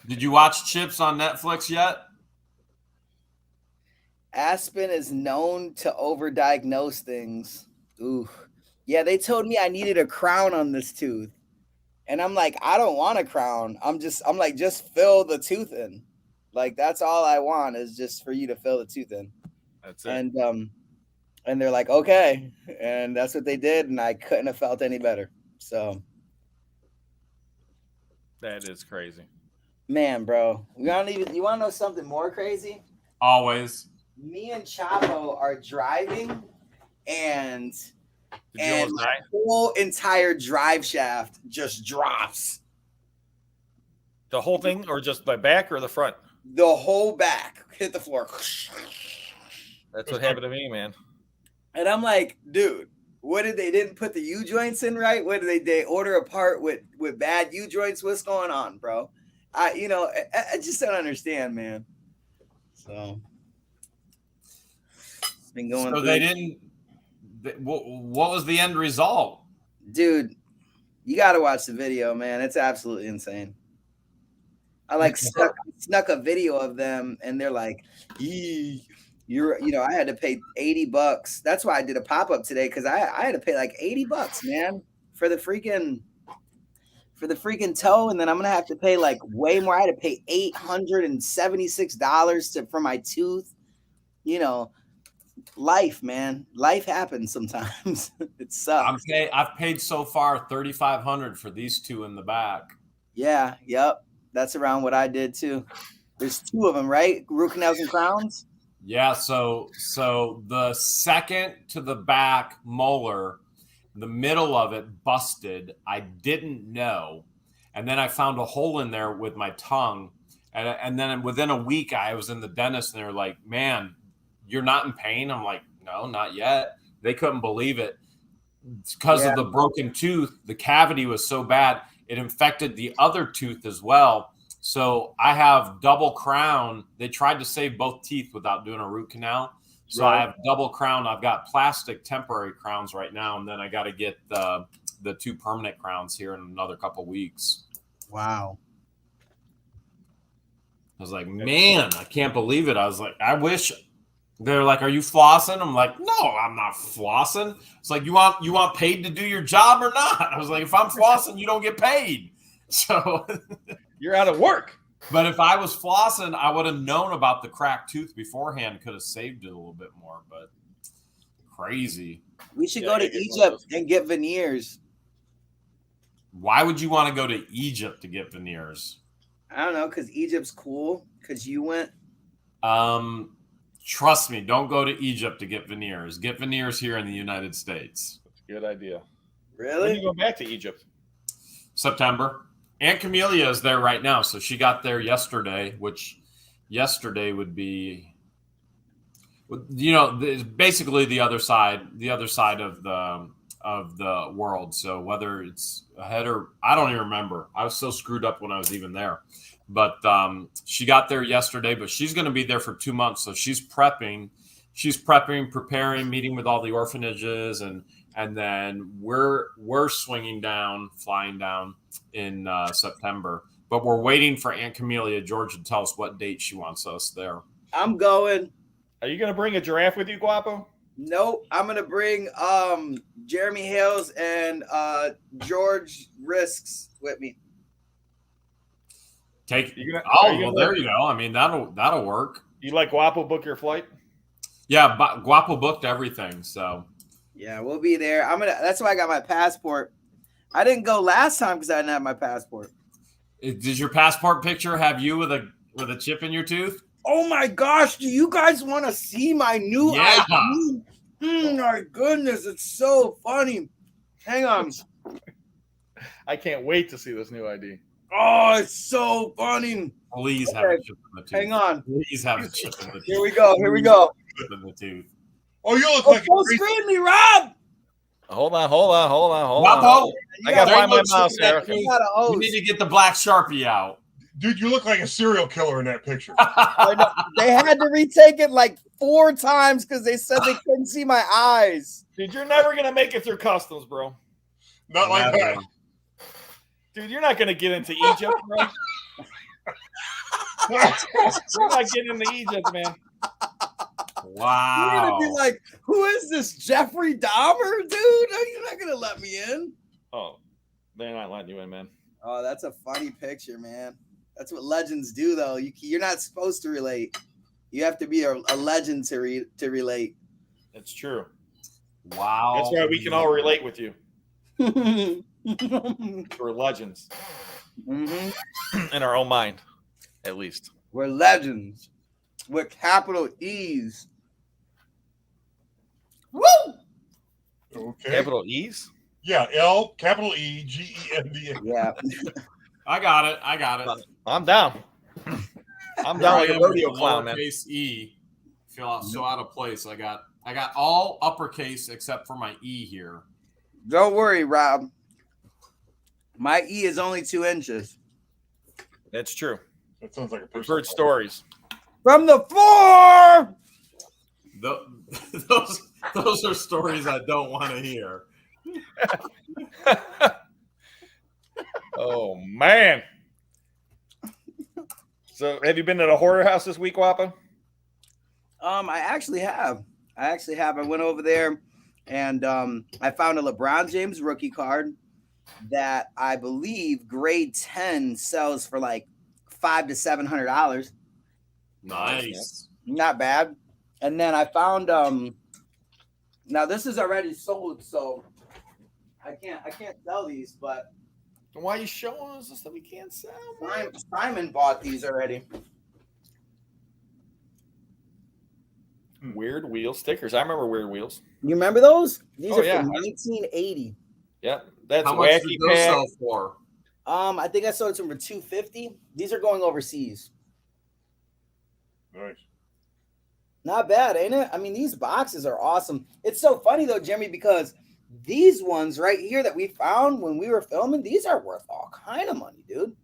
Did you watch Chips on Netflix yet? Aspen is known to overdiagnose things. Ooh. Yeah, they told me I needed a crown on this tooth. And I'm like, I don't want a crown. I'm like, just fill the tooth in. Like, that's all I want is just for you to fill the tooth in. That's it. And they're like, okay. And that's what they did. And I couldn't have felt any better. So. That is crazy. Man, bro. You want to know something more crazy? Always. Me and Chavo are driving and Did you almost die? the whole entire drive shaft just drops. The whole thing, or just the back or the front? The whole back hit the floor. That's what happened to me, man. And I'm like, dude, what did they didn't put the U joints in right? What did they order a part with bad U joints? What's going on, bro? I just don't understand, man. So been going. So they didn't. What was the end result? Dude, you got to watch the video, man. It's absolutely insane. I like snuck a video of them, and they're like, I had to pay $80. That's why I did a pop up today because I had to pay like $80, man, for the freaking toe, and then I'm gonna have to pay like way more. I had to pay $876 for my tooth. You know, life, man. Life happens sometimes. It sucks. I've paid so far $3,500 for these two in the back. Yeah, yep. That's around what I did too. There's two of them, right? Root canals and crowns. Yeah. So the second to the back molar, the middle of it busted. I didn't know, and then I found a hole in there with my tongue, and then within a week I was in the dentist, and they're like, "Man, you're not in pain?" I'm like, "No, not yet." They couldn't believe it because of the broken tooth. The cavity was so bad. It infected the other tooth as well. So I have double crown. They tried to save both teeth without doing a root canal. So I have double crown. I've got plastic temporary crowns right now. And then I got to get the two permanent crowns here in another couple weeks. Wow. I was like, man, I can't believe it. I was like, I wish. They're like, are you flossing? I'm like, no, I'm not flossing. It's like, you want paid to do your job or not? I was like, if I'm flossing, you don't get paid. So you're out of work. But if I was flossing, I would have known about the cracked tooth beforehand, could have saved it a little bit more, but crazy. We should go to Egypt and get veneers. Why would you want to go to Egypt to get veneers? I don't know, because Egypt's cool, because you went. Trust me, don't go to Egypt to get veneers. Get veneers here in the United States. That's a good idea. Really? When do you go back to Egypt? September. Aunt Camelia is there right now, so she got there yesterday, which yesterday would be, basically the other side of the world. So whether it's ahead or I don't even remember. I was so screwed up when I was even there. But she got there yesterday, but she's going to be there for 2 months. So she's preparing, preparing, meeting with all the orphanages, and then we're flying down in September. But we're waiting for Aunt Camelia, George, to tell us what date she wants us there. I'm going. Are you going to bring a giraffe with you, Guapo? Nope. I'm going to bring Jeremy Hales and George Risks with me. There you go. I mean, that'll work. You like Guapo book your flight? Yeah, Guapo booked everything, so yeah, we'll be there. That's why I got my passport. I didn't go last time because I didn't have my passport. Does your passport picture have you with a chip in your tooth? Oh my gosh, do you guys want to see my new ID? My goodness, it's so funny. Hang on. I can't wait to see this new ID. Oh, it's so funny. Please have a chip in the tooth. Hang on. Please have a chip in the tooth. Here we go. Chip in the tooth. Oh, you look like don't screen me, Rob. Hold on. Guapo, I gotta find my mouse here. You need to get the black Sharpie out. Dude, you look like a serial killer in that picture. They had to retake it like 4 times because they said they couldn't see my eyes. Dude, you're never gonna make it through customs, bro. Not like that. Dude, you're not gonna get into Egypt, bro. You're not getting into Egypt, man. Wow. You're gonna be like, who is this Jeffrey Dahmer, dude? You're not gonna let me in. Oh, they're not letting you in, man. Oh, that's a funny picture, man. That's what legends do, though. You're not supposed to relate. You have to be a legend to relate. It's true. Wow. That's why we can all relate with you. We're legends. Mm-hmm. In our own mind, at least. We're legends with capital E's. Woo! Okay. Capital E's? Yeah, L, capital E, G-E-N-D-A. Yeah. I got it. I'm down. I'm down like a rodeo clown, man. Lowercase E. Feel so out of place. I got all uppercase except for my E here. Don't worry, Rob. My E is only 2 inches. That's true. That sounds like a We've person. heard stories. From the floor! Those are stories I don't want to hear. Oh, man. So, have you been to the horror house this week, Wappa? I actually have. I went over there and I found a LeBron James rookie card that I believe grade 10 sells for like $500 to $700. Nice. Not bad. And then I found now this is already sold, so I can't sell these, but Why are you showing us stuff we can't sell? Simon bought these already. Weird Wheel stickers. I remember Weird Wheels. You remember those? These are yeah. from 1980. Yeah, that's how much wacky did those pack. sell for? I think I sold them for $250. These are going overseas. Nice. Not bad, ain't it? I mean, these boxes are awesome. It's so funny though, Jeremy, because these ones right here that we found when we were filming, these are worth all kind of money, dude.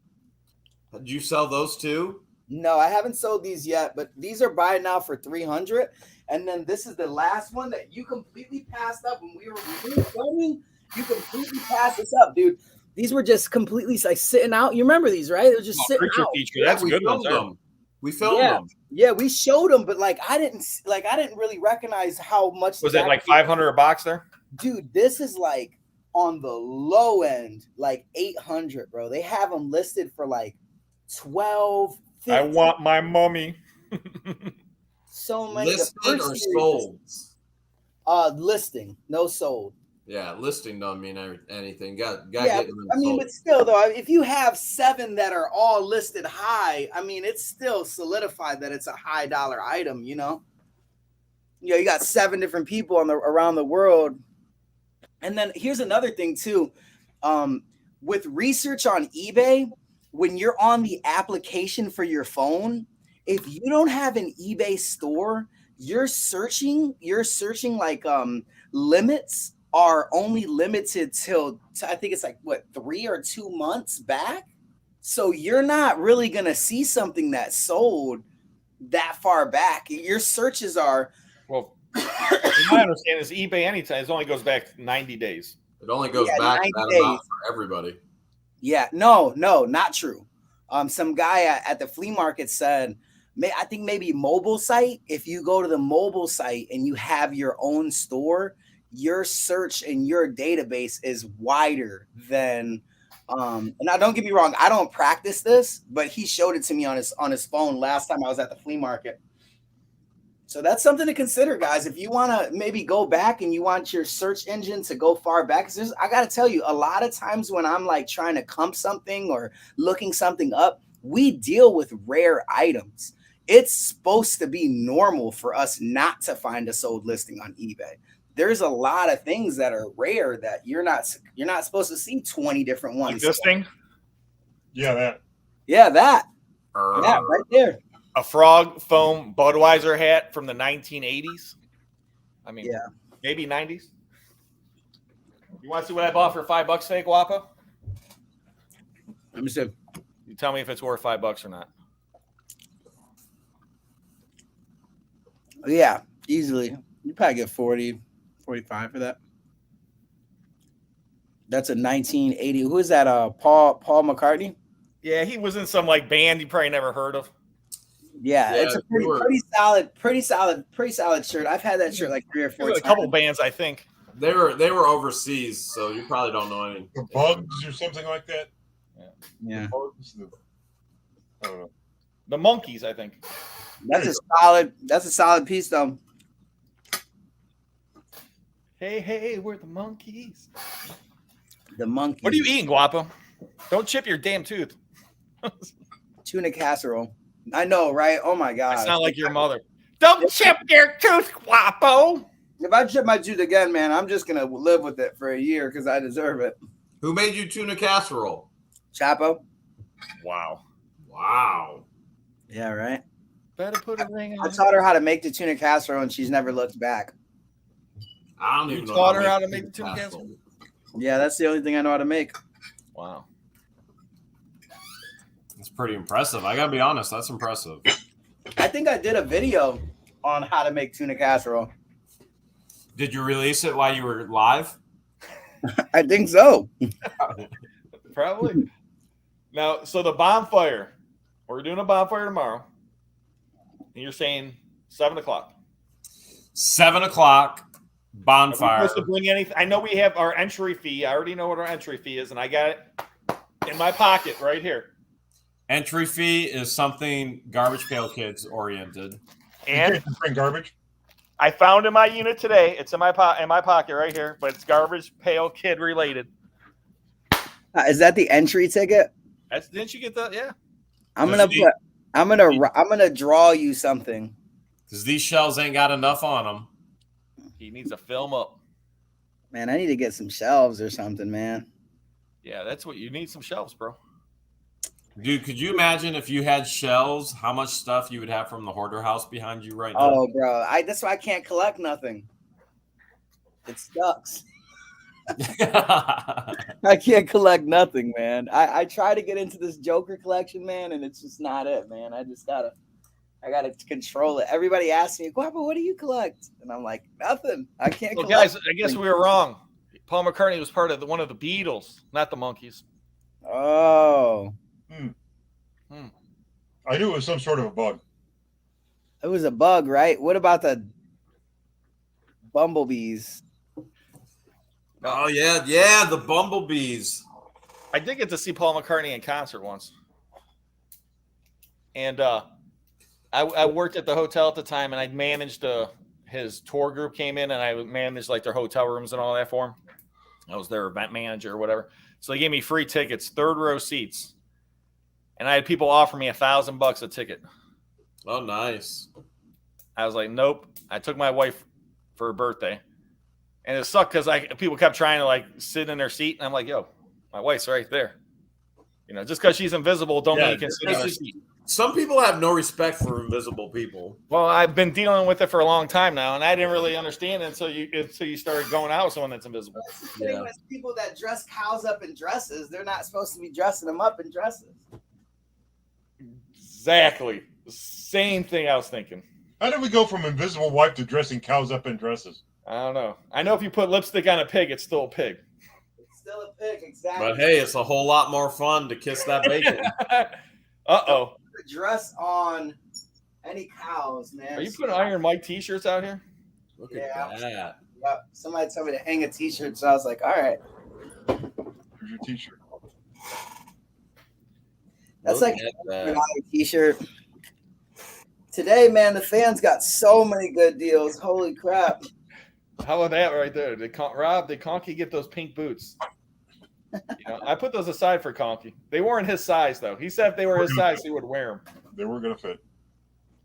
Did you sell those too? No, I haven't sold these yet, but these are buying now for $300. And then this is the last one that you completely passed up when we were filming. You completely passed this up, dude. These were just completely like sitting out. You remember these, right? They were just sitting out. Feature. That's we good filmed ones. them. We filmed them. Yeah, we showed them, but like I didn't really recognize how much. Was it like 500 a box there? Dude, this is like on the low end, like 800, bro. They have them listed for like 12. 15. I want my mummy. So many. Listed or sold? Listing, no sold. Yeah, listing don't mean anything. Got Yeah, get them I mean, sold. but still, though, if you have 7 that are all listed high, I mean, it's still solidified that it's a high dollar item, you know? You know, you got 7 different people around the world. And then here's another thing, too. with research on eBay, when you're on the application for your phone, if you don't have an eBay store, you're searching like limits are only limited till I think it's like what 3 or 2 months back. So you're not really gonna see something that sold that far back. Your searches are Well, my understanding is eBay anytime it only goes back 90 days. It only goes back 90 that days. amount for everybody. Yeah, no, not true. Some guy at the flea market said, I think maybe mobile site. If you go to the mobile site and you have your own store, your search and your database is wider than. And now, don't get me wrong, I don't practice this, but he showed it to me on his phone last time I was at the flea market. So that's something to consider, guys. If you want to maybe go back and you want your search engine to go far back, because I got to tell you, a lot of times when I'm like trying to comp something or looking something up, we deal with rare items. It's supposed to be normal for us not to find a sold listing on eBay. There's a lot of things that are rare that you're not supposed to see 20 different ones. Like this thing? Yeah, that. Yeah, that right there. A frog foam Budweiser hat from the 1980s. I mean, yeah, maybe 90s. You want to see what I bought for $5 fake Wappa? Let me see. You tell me if it's worth $5 or not. Yeah, easily. You probably get 40, 45 for that. That's a 1980. Who is that? Paul McCartney? Yeah, he was in some like band you probably never heard of. Yeah, it's a pretty solid shirt. I've had that shirt like 3 or 4 times. A couple bands, I think. They were overseas, so you probably don't know any. The Bugs or something like that. Yeah. Bugs, I don't know. The Monkeys, I think. That's a solid piece though. Hey, we're the Monkeys. The Monkeys. What are you eating, Guapo? Don't chip your damn tooth. Tuna casserole. I know, right? Oh my god. I sound like your mother. Don't chip your tooth, Guapo. If I chip my tooth again, man, I'm just gonna live with it for a year because I deserve it. Who made you tuna casserole? Chapo. Wow. Yeah, right. Better put a ring on. I taught her how to make the tuna casserole, and she's never looked back. I don't even know. You taught her how to make the tuna casserole? Yeah, that's the only thing I know how to make. Wow. It's pretty impressive. I gotta be honest, that's impressive. I think I did a video on how to make tuna casserole. Did you release it while you were live? I think so. Probably. Now, so the bonfire. We're doing a bonfire tomorrow. And you're saying 7:00. 7:00 bonfire. Are we supposed to bring anything? I know we have our entry fee. I already know what our entry fee is, and I got it in my pocket right here. Entry fee is something Garbage Pail Kids oriented. And bring garbage. I found in my unit today. It's in my pocket right here, but it's Garbage Pail Kid related. Is that the entry ticket? Didn't you get that? Yeah. I'm gonna draw you something. Because these shells ain't got enough on them. He needs to film up. Man, I need to get some shelves or something, man. Yeah, that's what you need. Some shelves, bro. Dude, could you imagine if you had shelves, how much stuff you would have from the hoarder house behind you right now? Oh, bro. That's why I can't collect nothing. It sucks. I can't collect nothing, man. I try to get into this Joker collection, man, and it's just not it, man. I gotta control it. Everybody asks me, Guapo, what do you collect? And I'm like, nothing. I can't collect. Guys, I guess we were wrong. Paul McCartney was part of one of the Beatles, not the Monkees. Oh. I knew it was some sort of a bug. It was a bug, right? What about the bumblebees? Oh, yeah, the bumblebees. I did get to see Paul McCartney in concert once. And I worked at the hotel at the time, and I managed his tour group came in, and I managed like their hotel rooms and all that for him. I was their event manager or whatever. So they gave me free tickets, 3rd row seats. And I had people offer me $1,000 a ticket. Oh, nice. I was like, nope. I took my wife for her birthday. And it sucked because people kept trying to like sit in their seat. And I'm like, yo, My wife's right there. You know, just because she's invisible, don't mean you can sit in her seat. Some people have no respect for invisible people. Well, I've been dealing with it for a long time now, and I didn't really understand it until you started going out with someone that's invisible. The thing with people that dress cows up in dresses, they're not supposed to be dressing them up in dresses. Exactly. Same thing I was thinking. How did we go from invisible wife to dressing cows up in dresses? I don't know. I know if you put lipstick on a pig, it's still a pig. It's still a pig, exactly. But hey, it's a whole lot more fun to kiss that bacon. Uh-oh. Dress on any cows, man. Are you putting Iron Mike t-shirts out here? Look at that. Yep. Somebody told me to hang a t-shirt, so I was like, all right. Here's your t-shirt. That's like a t-shirt. Today, man, the fans got so many good deals. Holy crap. How about that right there? Did Conky get those pink boots? You know, I put those aside for Conky. They weren't his size, though. He said if they were his size, he would wear them. They weren't going to fit.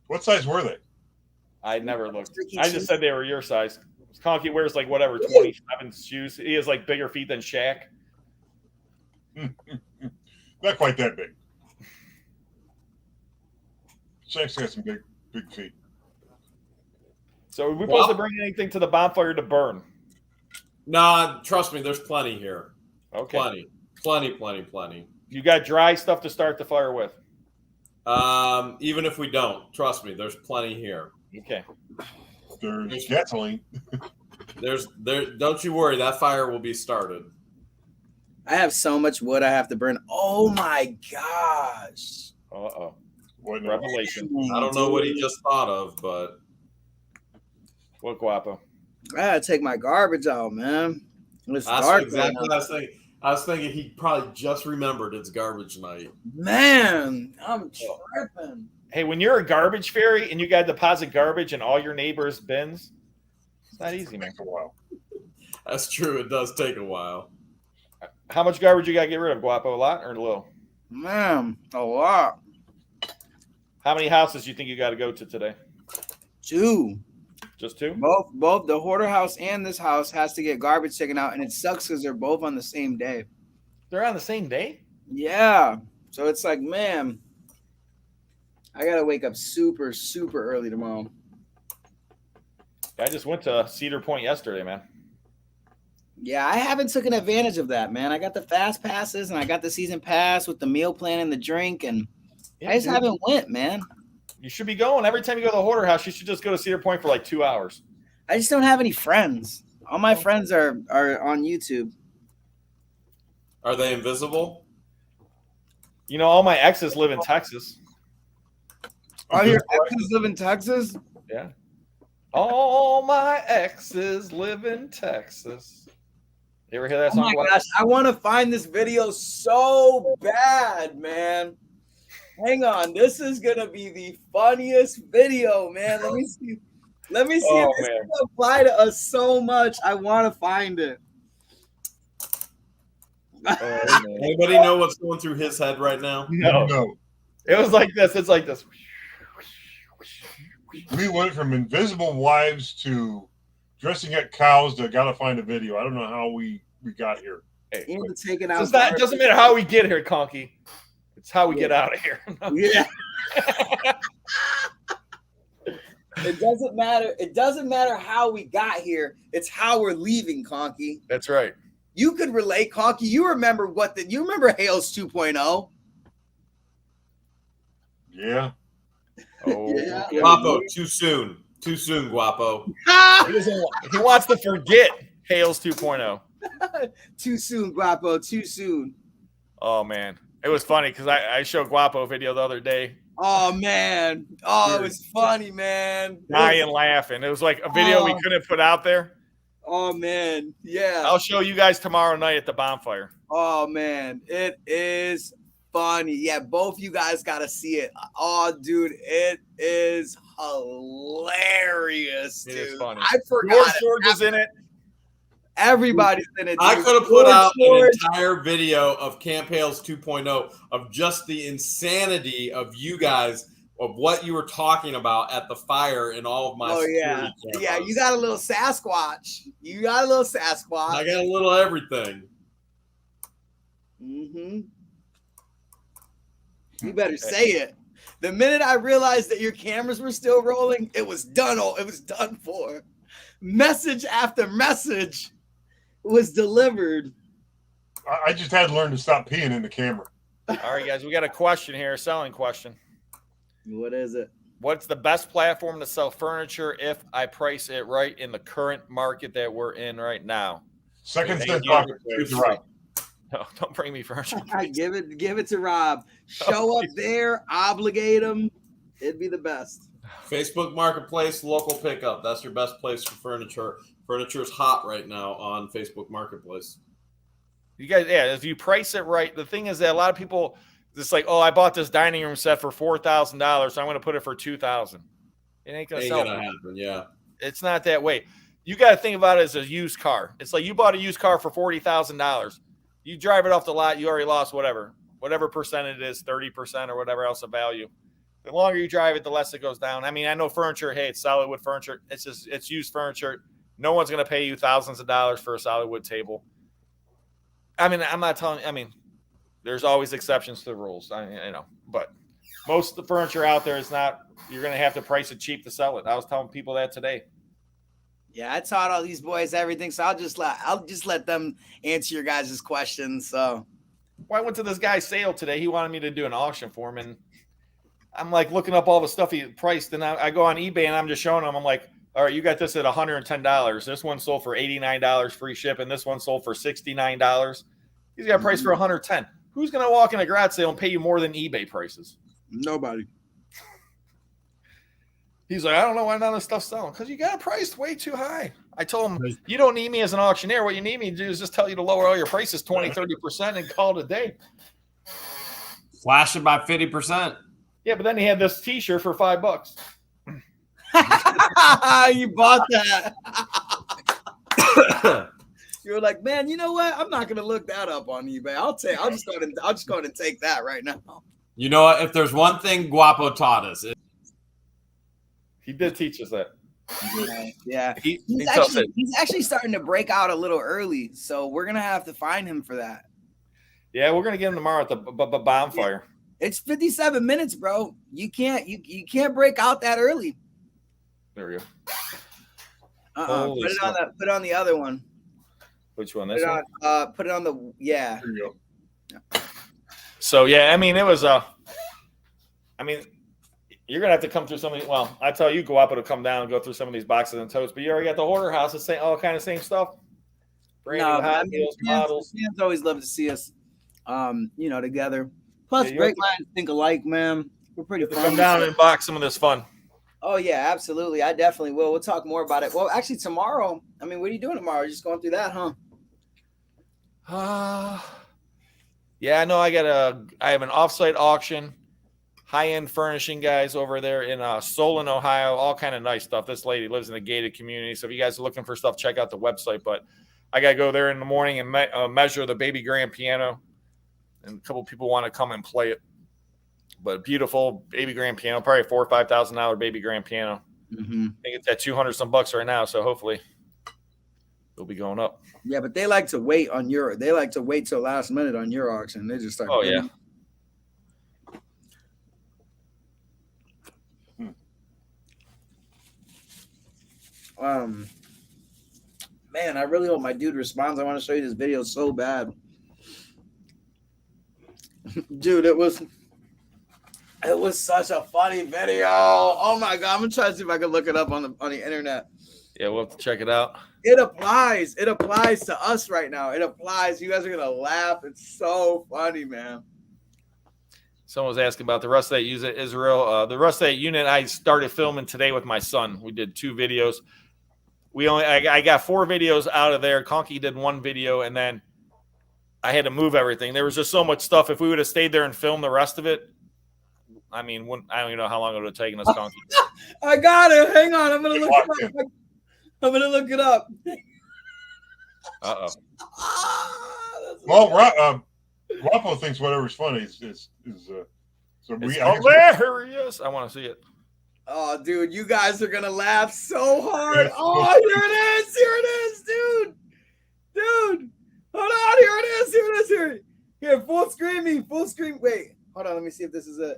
What size were they? I never looked. I just said they were your size. Conky wears like whatever, 27 shoes. He has like bigger feet than Shaq. Not quite that big. Shaq's got some big feet. So are we supposed to bring anything to the bonfire to burn? Nah, trust me, there's plenty here. Okay. Plenty. You got dry stuff to start the fire with. Even if we don't, trust me, there's plenty here. Okay. There's gasoline. Don't you worry, that fire will be started. I have so much wood I have to burn. Oh my gosh. Uh-oh. What Revelation. I don't know what he just thought of, but what guapo. I gotta take my garbage out, man. It's that's dark exactly right what I was thinking. I was thinking he probably just remembered it's garbage night. Man, I'm tripping. Hey, when you're a garbage fairy and you got to deposit garbage in all your neighbors' bins, it's not easy, man. Takes a while. That's true. It does take a while. How much garbage you got to get rid of, guapo? A lot or a little? Man, a lot. How many houses do you think you got to go to today? 2. Just 2? Both the hoarder house and this house has to get garbage taken out, and it sucks because they're both on the same day. They're on the same day? Yeah. So it's like, man, I gotta wake up super, super early tomorrow. I just went to Cedar Point yesterday, man. Yeah, I haven't taken advantage of that, man. I got the fast passes and I got the season pass with the meal plan and the drink, and I just haven't went, man. You should be going. Every time you go to the hoarder house, you should just go to Cedar Point for like 2 hours. I just don't have any friends. All my friends are on YouTube. Are they invisible? You know, all my exes live in Texas. All your exes live in Texas? Yeah. All my exes live in Texas. You ever hear that Oh song? my gosh, I want to find this video so bad, man. Hang on, this is gonna be the funniest video, man. Let me see. Let me see if this can apply to us so much. I want to find it. Anybody know what's going through his head right now? No. It was like this. It's like this. We went from invisible wives to dressing up cows to gotta find a video. I don't know how we got here. Hey, And taking out. it doesn't matter how we get here, Conky. It's how we get out of here. Yeah. It doesn't matter. It doesn't matter how we got here. It's how we're leaving, Conky. That's right. You could relate, Conky. You remember you remember Hales 2.0? Yeah. Oh, Yeah. Guapo, too soon. Too soon, Guapo. He wants to forget Hales 2.0. Too soon, Guapo. Too soon. Oh, man. It was funny because I showed Guapo a video the other day. Oh, man. Oh, it was funny, man. Dying laughing. It was like a video we couldn't put out there. Oh, man. Yeah. I'll show you guys tomorrow night at the bonfire. Oh, man. It is funny. Yeah, both you guys got to see it. Oh, dude, it is hilarious, dude. It is funny. I forgot. George is in it. Everybody's in it. I dude. could have put out George. an entire video of Camp Hales 2.0 of just the insanity of you guys, of what you were talking about at the fire and all of my security cameras. Yeah, you got a little Sasquatch. I got a little everything. Mm-hmm. You better say it. The minute I realized that your cameras were still rolling, it was done. It was done for. Message after message was delivered. I just had to learn to stop peeing in the camera. All right, guys, we got a question here, a selling question. What is it? What's the best platform to sell furniture if I price it right in the current market that we're in right now? Second Thank step you. offer. Choose the right. No, don't bring me furniture. Give it to Rob. Show up there, obligate him. It'd be the best. Facebook Marketplace, local pickup. That's your best place for furniture. Furniture is hot right now on Facebook Marketplace. You guys, yeah, if you price it right, the thing is that a lot of people just like, oh, I bought this dining room set for $4,000, so I'm going to put it for $2,000. It ain't going to sell. Happen, yeah. It's not that way. You got to think about it as a used car. It's like you bought a used car for $40,000. You drive it off the lot, you already lost whatever percent it is, 30% or whatever else of value. The longer you drive it, the less it goes down. I mean, I know furniture, hey, it's solid wood furniture. It's used furniture. No one's going to pay you thousands of dollars for a solid wood table. I mean, I'm not telling you, I mean, there's always exceptions to the rules. But most of the furniture out there is not, you're going to have to price it cheap to sell it. I was telling people that today. Yeah, I taught all these boys everything, so I'll just let them answer your guys' questions. So, well, I went to this guy's sale today. He wanted me to do an auction for him, and I'm like looking up all the stuff he priced, and I go on eBay and I'm just showing him. I'm like, all right, you got this at $110. This one sold for $89 free ship, and this one sold for $69. He's got a price for $110. Who's going to walk in a garage sale and pay you more than eBay prices? Nobody. He's like, I don't know why none of this stuff's selling. Because you got it priced way too high. I told him, you don't need me as an auctioneer. What you need me to do is just tell you to lower all your prices 20, 30% and call it a day. Flash it by 50%. Yeah, but then he had this T-shirt for $5. You bought that. You were like, man, you know what? I'm not gonna look that up on eBay. I'll just go ahead and take that right now. You know what? If there's one thing Guapo taught us, he did teach us that. Yeah, he's actually starting to break out a little early, so we're gonna have to find him for that. Yeah, we're gonna get him tomorrow at the Bonfire. It's 57 minutes, bro. You can't break out that early. There we go. Put it on the other one. Which one? This one? Put it on the yeah. There you go. So yeah, I mean, it was I mean, you're gonna have to come through some of these. Well, I tell you, Guapo to come down and go through some of these boxes and totes. But you already got the hoarder house. It's all kind of same stuff. Brand new Hot Wheels models. Fans always love to see us, together. Plus, great minds think alike, man. We're pretty fun. Come down and box some of this fun. Oh yeah, absolutely. I definitely will. We'll talk more about it. Well, actually, tomorrow. I mean, what are you doing tomorrow? Just going through that, huh? Yeah, no, I have an offsite auction, high-end furnishing guys over there in Solon, Ohio, all kind of nice stuff. This lady lives in a gated community, so if you guys are looking for stuff, check out the website. But I got to go there in the morning and measure the baby grand piano, and a couple people want to come and play it. But beautiful baby grand piano, probably $4,000 or $5,000 baby grand piano. Mm-hmm. I think it's at $200 some bucks right now, so hopefully it'll be going up. Yeah, but they like to wait till last minute on your auction. They just start. Oh yeah. Man, I really hope my dude responds. I want to show you this video so bad. Dude, it was such a funny video. Oh my god, I'm gonna try to see if I can look it up on the internet. Yeah, we'll have to check it out. It applies to us right now. It applies. You guys are gonna laugh. It's so funny, man. Someone was asking about the Rust that use it Israel. The Rust that unit I started filming today with my son. We did 2 videos. I got 4 videos out of there. Conky did 1 video, and then I had to move everything. There was just so much stuff. If we would have stayed there and filmed the rest of it, I mean, I don't even know how long it would have taken us, Conky. I got it. Hang on. I'm going to look it up. Uh-oh. Well, Guapo thinks whatever's funny is it's hilarious. I want to see it. Oh, dude, you guys are going to laugh so hard. Oh, here it is, dude. Dude. Hold on. Here it is. Here. full screen me. Full screen. Wait, hold on. Let me see if this is it.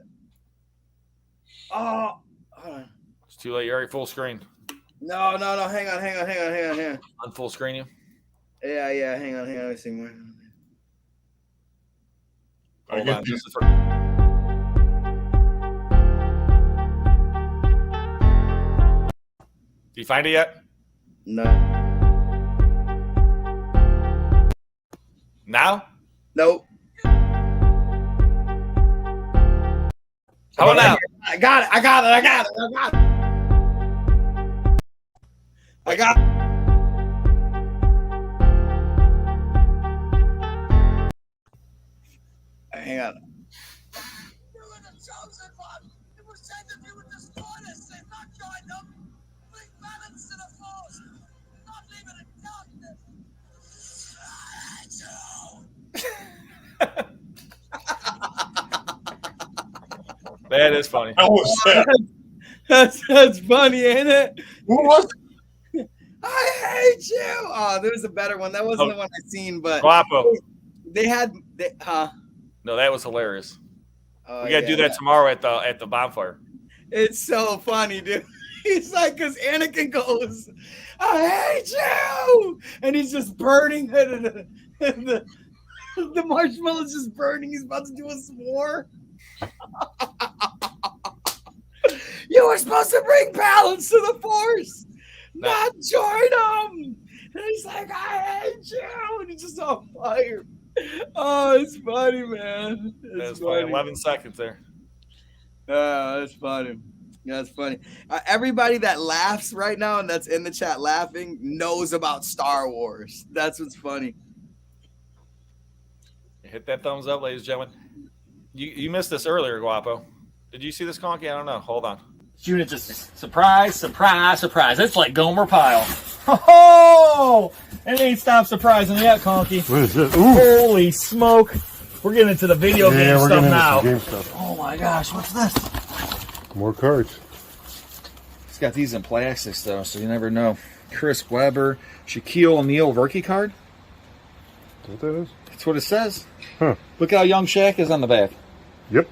Oh, hold on. It's too late. You're already full screen. No. Hang on. On full screen you? Yeah. Hang on. Let me see more. Hold on. Just Do you find it yet? No. Now? Nope. How about now? I got it. I got it. Hang on. That is funny. How was that? That's funny, ain't it? Who was it? I hate you. Oh, there's a better one. That wasn't the one I seen, but Guapo. they had. No, that was hilarious. Oh, We gotta do that tomorrow at the bonfire. It's so funny, dude. He's like, because Anakin goes, I hate you, and he's just burning, and the marshmallow's just burning. He's about to do a s'more. You were supposed to bring balance to the Force, not join them. And he's like, I hate you, and he's just on fire. Oh, it's funny, man. That's funny. 11 seconds there. Oh, that's funny. That's funny. Everybody that laughs right now and that's in the chat laughing knows about Star Wars. That's what's funny. Hit that thumbs up, ladies and gentlemen. You missed this earlier, Guapo. Did you see this, Conky? I don't know. Hold on. Unit just surprise. It's like Gomer Pyle. Oh, it ain't stopped surprising yet, Conky. What is this? Holy smoke! We're getting into the video game we're stuff getting into now. some game stuff. Oh my gosh, what's this? More cards. It's got these in plastics, though, so you never know. Chris Webber, Shaquille O'Neal rookie card. Is that what that is? That's what it says. Huh. Look how young Shaq is on the back. Yep.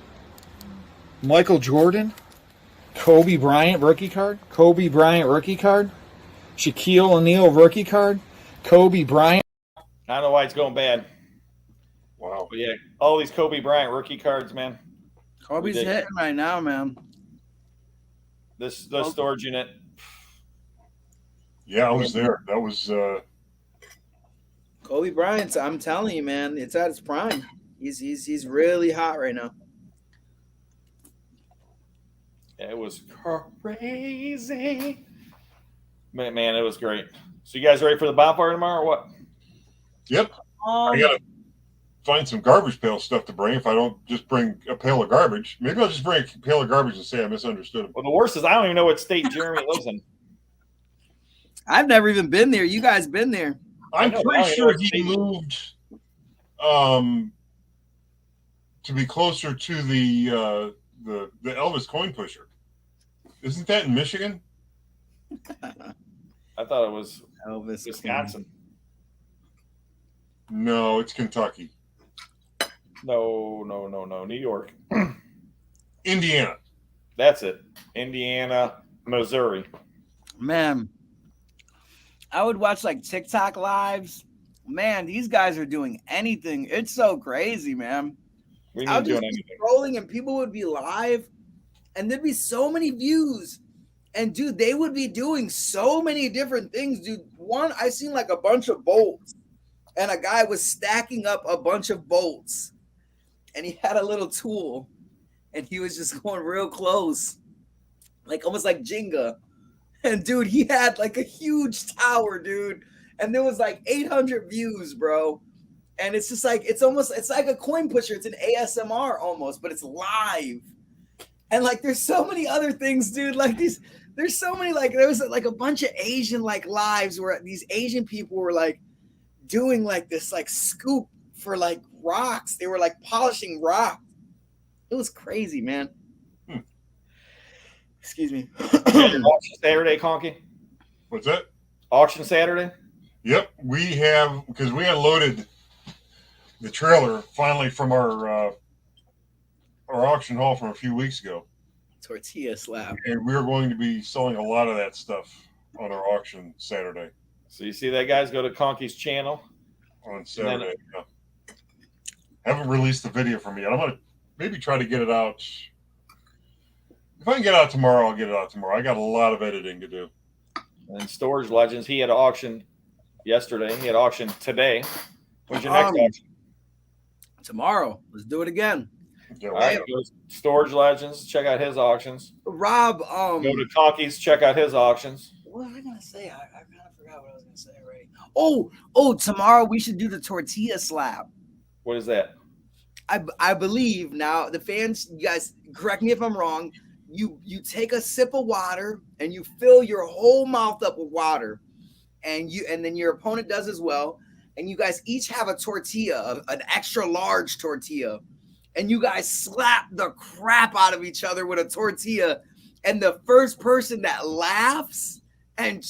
Michael Jordan, Kobe Bryant rookie card. Shaquille O'Neal rookie card. Kobe Bryant. I don't know why it's going bad. Wow. But yeah, all these Kobe Bryant rookie cards, man. Kobe's hitting right now, man. The storage unit. Yeah, I was there. That was Kobe Bryant, I'm telling you, man, it's at its prime. He's really hot right now. It was crazy. Man, it was great. So you guys ready for the bonfire tomorrow or what? Yep. I gotta find some garbage pail stuff to bring if I don't just bring a pail of garbage. Maybe I'll just bring a pail of garbage and say I misunderstood him. Well, the worst is I don't even know what state Jeremy lives in. I've never even been there. You guys been there? I'm know, pretty I sure know he moved to be closer to the Elvis coin pusher. Isn't that in Michigan? I thought it was Elvis, Wisconsin. No, it's Kentucky. No. New York. Indiana. That's it. Indiana, Missouri. Man, I would watch like TikTok lives. Man, these guys are doing anything. It's so crazy, man. We I ain't would doing just be anything. scrolling and people would be live and there'd be so many views. And dude, they would be doing so many different things, dude. One, I seen like a bunch of bolts and a guy was stacking up a bunch of bolts and he had a little tool and he was just going real close, like almost like Jenga. And dude, he had like a huge tower, dude. And there was like 800 views, bro. And it's just like, it's like a coin pusher. It's an ASMR almost, but it's live. And like, there's so many other things, dude. Like there's so many, like, there was like a bunch of Asian like lives where these Asian people were like doing like this like scoop for like rocks. They were like polishing rock. It was crazy, man. Excuse me. Auction Saturday, Conky? What's that? Auction Saturday? Yep, we have, because we unloaded the trailer finally from our auction haul from a few weeks ago. Tortilla slap. And we're going to be selling a lot of that stuff on our auction Saturday. So you see that, guys? Go to Conky's channel. On Saturday. Yeah. Haven't released the video from yet. I'm going to maybe try to get it out. If I can get it out tomorrow, I'll get it out tomorrow. I got a lot of editing to do. And Storage Legends, he had an auction yesterday. He had an auction today. When's your next auction? Tomorrow. Let's do it again. Yeah, All right, go to Storage Legends. Check out his auctions. Rob, go to Conky's. Check out his auctions. What was I gonna say? I kind of forgot what I was gonna say already. Oh, tomorrow we should do the tortilla slap. What is that? I believe now the fans, you guys, correct me if I'm wrong. You take a sip of water and you fill your whole mouth up with water, and then your opponent does as well, and you guys each have a tortilla, an extra large tortilla, and you guys slap the crap out of each other with a tortilla, and the first person that laughs and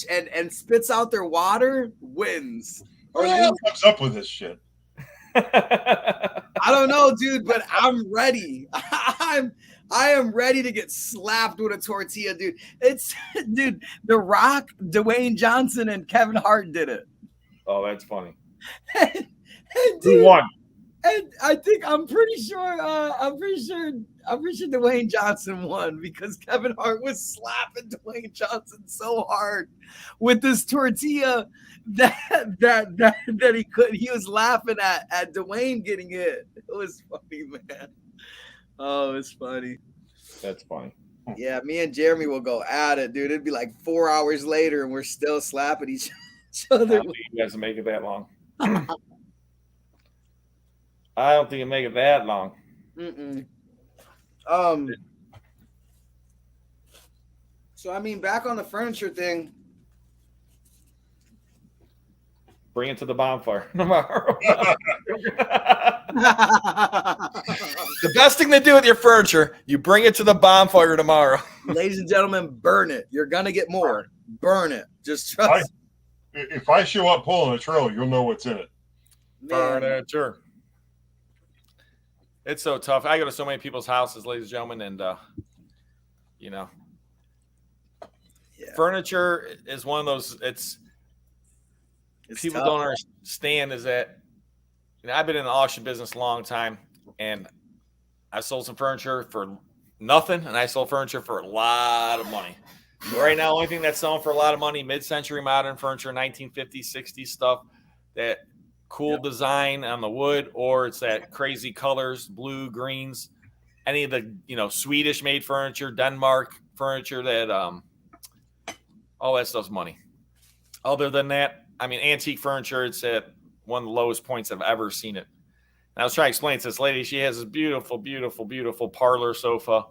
spits out their water wins. Who the hell comes up with this shit? I don't know, dude, but I'm ready. I am ready to get slapped with a tortilla, dude. Dude, The Rock, Dwayne Johnson, and Kevin Hart did it. Oh, that's funny. and Who won? And I'm pretty sure Dwayne Johnson won because Kevin Hart was slapping Dwayne Johnson so hard with this tortilla that he was laughing at Dwayne getting hit. It was funny, man. Oh, it's funny. That's funny. Yeah, me and Jeremy will go at it, dude. It'd be like 4 hours later and we're still slapping each other. I don't think you guys will make it that long. I don't think it'll make it that long. So I mean, back on the furniture thing. Bring it to the bonfire tomorrow. The best thing to do with your furniture, you bring it to the bonfire tomorrow. Ladies and gentlemen, burn it. You're gonna get more. Burn it. Just trust. If I show up pulling a trailer, you'll know what's in it. Furniture. It's so tough. I go to so many people's houses, ladies and gentlemen, and furniture is one of those. It's people tough. don't understand is that I've been in the auction business a long time, and I sold some furniture for nothing, and I sold furniture for a lot of money. Right now, only thing that's selling for a lot of money, mid-century modern furniture, 1950s, 60s stuff, that cool design on the wood, or it's that crazy colors, blue, greens, any of the Swedish-made furniture, Denmark furniture, that all that stuff's money. Other than that, I mean, antique furniture, it's at one of the lowest points I've ever seen it. And I was trying to explain to this lady, she has this beautiful, beautiful, beautiful parlor sofa,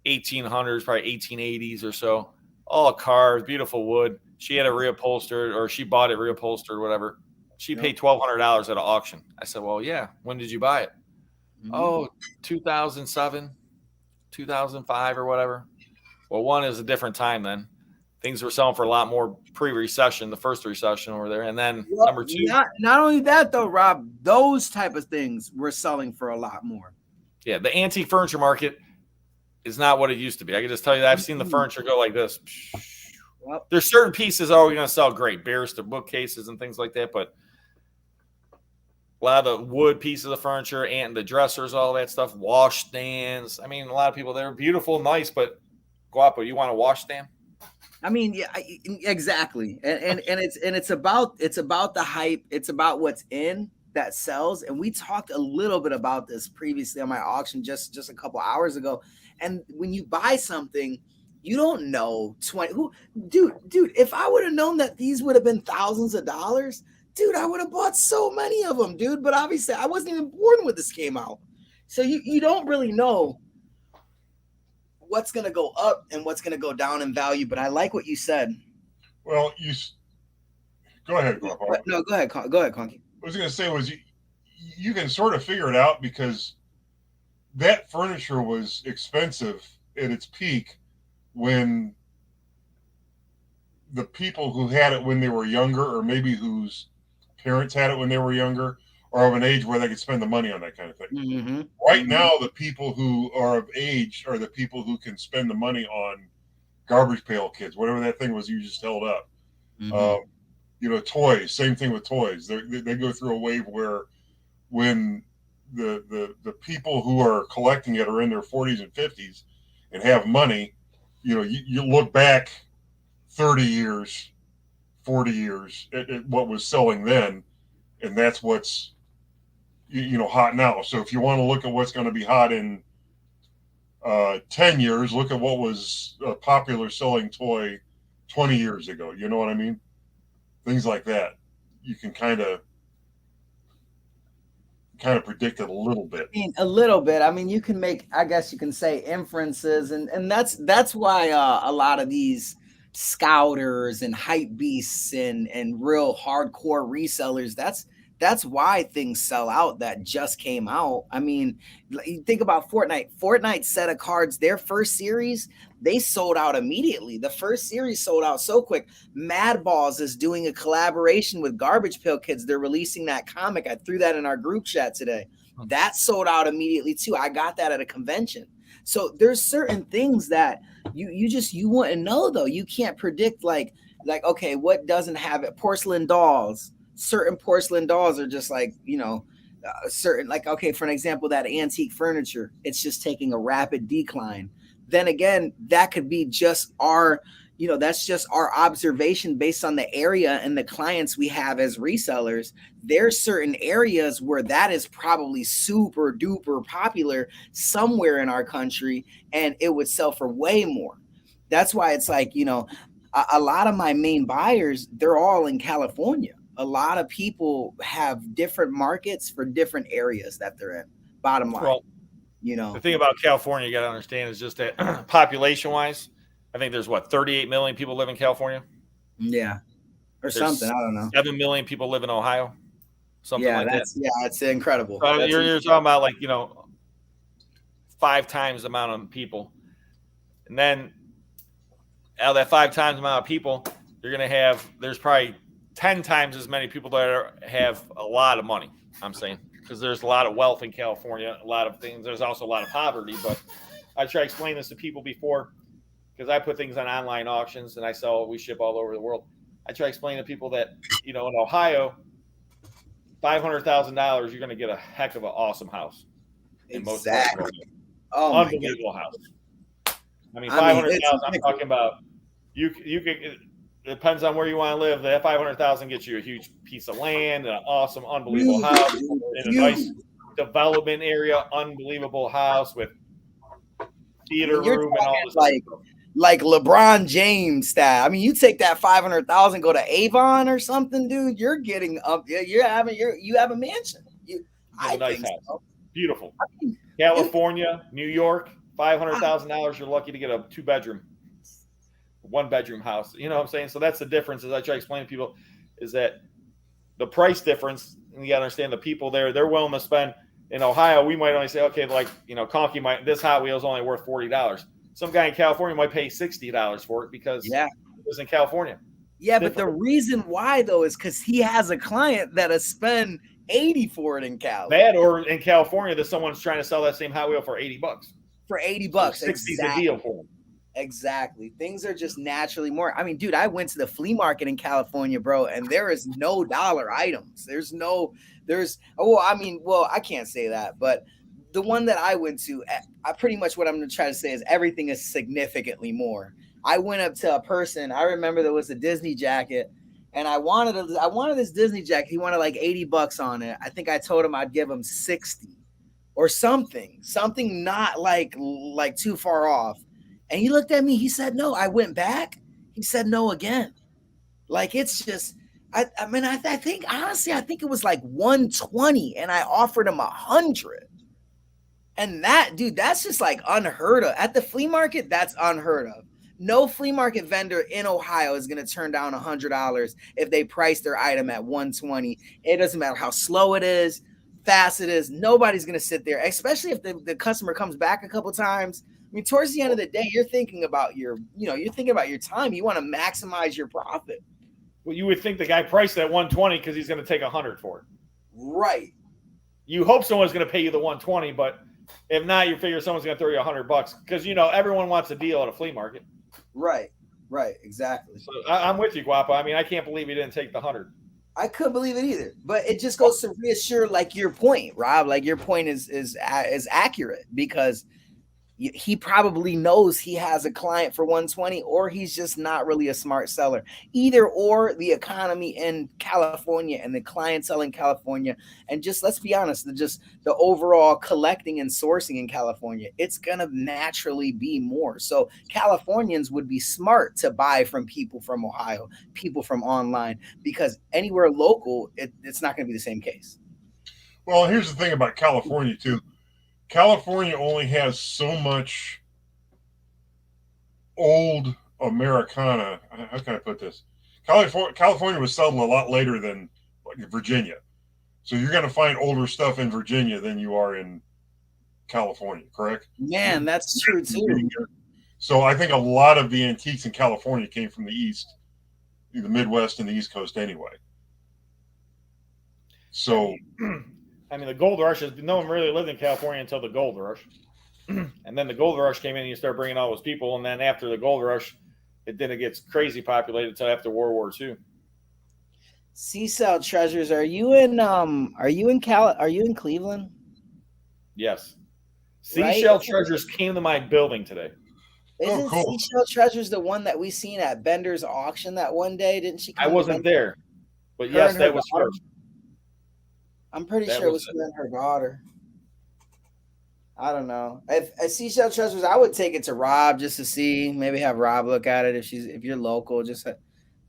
1800s, probably 1880s or so, all carved, beautiful wood. She had it reupholstered, or she bought it reupholstered, whatever. She paid $1,200 at an auction. I said, well, yeah. When did you buy it? Oh, 2007, 2005 or whatever. Well, one is a different time then. Things were selling for a lot more pre-recession, the first recession over there. And then number two. Not only that, though, Rob, those type of things were selling for a lot more. Yeah, the antique furniture market is not what it used to be. I can just tell you that I've seen the furniture go like this. Well, there's certain pieces that are going to sell great, barrister bookcases and things like that, but a lot of the wood pieces of furniture and the dressers, all that stuff, wash stands. I mean, a lot of people, they're beautiful, nice, but Guapo, you want a wash stand? I mean, yeah, exactly. And it's about the hype. It's about what's in that sells. And we talked a little bit about this previously on my auction just a couple hours ago. And when you buy something, you don't know dude, if I would have known that these would have been thousands of dollars, dude, I would have bought so many of them, dude. But obviously I wasn't even born when this came out. So you don't really know what's going to go up and what's going to go down in value. But I like what you said. Well, go ahead. No, go ahead, Conky. I was going to say you can sort of figure it out because that furniture was expensive at its peak when the people who had it when they were younger, or maybe whose parents had it when they were younger, are of an age where they can spend the money on that kind of thing. Mm-hmm. Right now, the people who are of age are the people who can spend the money on garbage pail kids, whatever that thing was you just held up. Toys. Same thing with toys. They go through a wave where when the people who are collecting it are in their 40s and 50s and have money, you look back 30 years, 40 years at what was selling then, and that's what's hot now. So if you want to look at what's going to be hot in 10 years, look at what was a popular selling toy 20 years ago. You know what I mean? Things like that. You can kind of predict it a little bit. A little bit. I mean, you can make, I guess you can say, inferences, and that's why a lot of these scouters and hype beasts and real hardcore resellers, that's why things sell out that just came out. I mean, you think about Fortnite. Fortnite's set of cards, their first series, they sold out immediately. The first series sold out so quick. Madballs is doing a collaboration with Garbage Pail Kids. They're releasing that comic. I threw that in our group chat today. That sold out immediately too. I got that at a convention. So there's certain things that you wouldn't know though. You can't predict like okay, what doesn't have it? Porcelain dolls. Certain porcelain dolls are just like, certain, like, okay, for an example, that antique furniture, it's just taking a rapid decline. Then again, that could be just that's just our observation based on the area and the clients we have as resellers. There's certain areas where that is probably super duper popular somewhere in our country, and it would sell for way more. That's why it's like, a lot of my main buyers, they're all in California. A lot of people have different markets for different areas that they're in. Bottom line, well, the thing about California you got to understand is just that population-wise, I think there's 38 million people live in California. Yeah, or there's something. I don't know. 7 million people live in Ohio. Something like that. Yeah, it's incredible. You're talking about like 5 times the amount of people, and then out of that 5 times the amount of people, you're gonna have there's probably 10 times as many people that have a lot of money. I'm saying, because there's a lot of wealth in California, a lot of things. There's also a lot of poverty, but I try to explain this to people before, because I put things on online auctions and we ship all over the world. I try to explain to people that, in Ohio, $500,000, you're going to get a heck of an awesome house. Exactly. Unbelievable house. I mean, 500,000, I'm talking about, you could, it depends on where you want to live. That 500,000 gets you a huge piece of land, an awesome, unbelievable house in a nice development area, unbelievable house with theater room and all this like LeBron James style. I mean, you take that 500,000, go to Avon or something, dude. You're getting up. You have a mansion. A nice house, so. Beautiful. California, New York, $500,000. You're lucky to get a 2-bedroom. 1-bedroom house. You know what I'm saying? So that's the difference, as I try to explain to people, is that the price difference, and you got to understand the people there, they're willing to spend. In Ohio, we might only say, okay, like, Conky this Hot Wheels only worth $40. Some guy in California might pay $60 for it because it was in California. Yeah, but the reason why, though, is because he has a client that'll spend $80 for it in Cali. That, or in California, that someone's trying to sell that same Hot Wheel for $80. For $80. So 60 is a deal for them. Exactly. Things are just naturally more. I mean, dude, I went to the flea market in California, bro, and there is no dollar items. I can't say that, but the one that I went to, I pretty much what I'm going to try to say is everything is significantly more. I went up to a person. I remember there was a Disney jacket, and I wanted this Disney jacket. He wanted like $80 on it. I think I told him I'd give him 60 or something not like too far off. And he looked at me. He said, no. I went back. He said, no again. Like, it's just, I think it was like 120 and I offered him 100. And that, dude, that's just like unheard of. At the flea market, that's unheard of. No flea market vendor in Ohio is going to turn down $100 if they price their item at 120. It doesn't matter how slow it is, fast it is. Nobody's going to sit there, especially if the customer comes back a couple times. I mean, towards the end of the day, you're thinking about your time. You want to maximize your profit. Well, you would think the guy priced at 120 because he's going to take 100 for it. Right. You hope someone's going to pay you the 120, but if not, you figure someone's going to throw you $100 because everyone wants a deal at a flea market. Right, exactly. So I'm with you, Guapo. I mean, I can't believe he didn't take the 100. I couldn't believe it either, but it just goes to reassure, like your point, Rob. Like your point is accurate because he probably knows he has a client for 120, or he's just not really a smart seller. Either or, the economy in California and the clientele in California, and just let's be honest, the overall collecting and sourcing in California, it's gonna naturally be more. So Californians would be smart to buy from people from Ohio, people from online, because anywhere local, it's not gonna be the same case. Well, here's the thing about California too. California only has so much old Americana. How can I put this? California was settled a lot later than Virginia. So you're going to find older stuff in Virginia than you are in California, correct? Man, that's true too. So I think a lot of the antiques in California came from the East, the Midwest and the East Coast anyway. So... I mean, the gold rush no one really lived in California until the gold rush. And then the gold rush came in and you start bringing all those people. And then after the gold rush, it gets crazy populated until after World War II. Seashell Treasures, are you in Cleveland? Yes. Seashell Treasures came to my building today. Isn't cool. Seashell Treasures the one that we seen at Bender's auction that one day? Didn't she come? I wasn't there. But yes, that was her. I'm pretty sure it was her and her daughter. I don't know. If Seashell Treasures, I would take it to Rob just to see. Maybe have Rob look at it if you're local. Just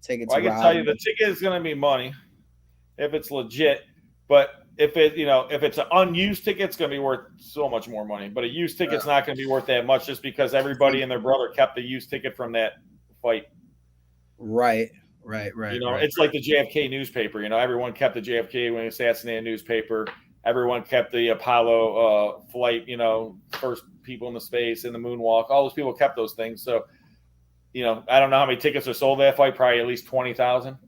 take it to Rob. I can tell you the ticket is going to be money if it's legit. But if it's an unused ticket, it's going to be worth so much more money. But a used ticket's not going to be worth that much just because everybody and their brother kept the used ticket from that fight. Right. It's like the JFK newspaper. Everyone kept the JFK when he assassinated newspaper. Everyone kept the Apollo flight. First people in the space and the moonwalk. All those people kept those things. So, I don't know how many tickets are sold that fight. Probably at least 20,000.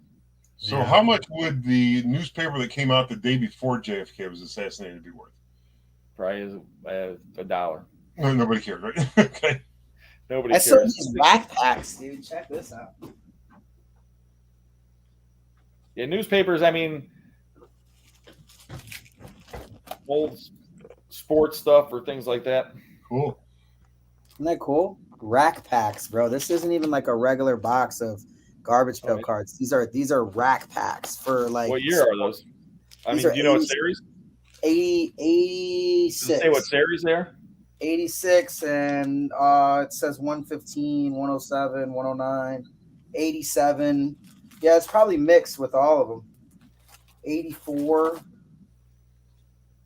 So, how much would the newspaper that came out the day before JFK was assassinated be worth? Probably $1. No, nobody cared, right? Okay. Nobody cares. I saw these backpacks, dude. Check this out. Yeah, newspapers, I mean, old sports stuff or things like that. Cool. Isn't that cool? Rack packs, bro. This isn't even like a regular box of garbage pail cards. These are rack packs for like. What year are those? I mean, do you know what series? 86. Does it say what series they are? 86, and it says 115, 107, 109, 87. Yeah, it's probably mixed with all of them. 84.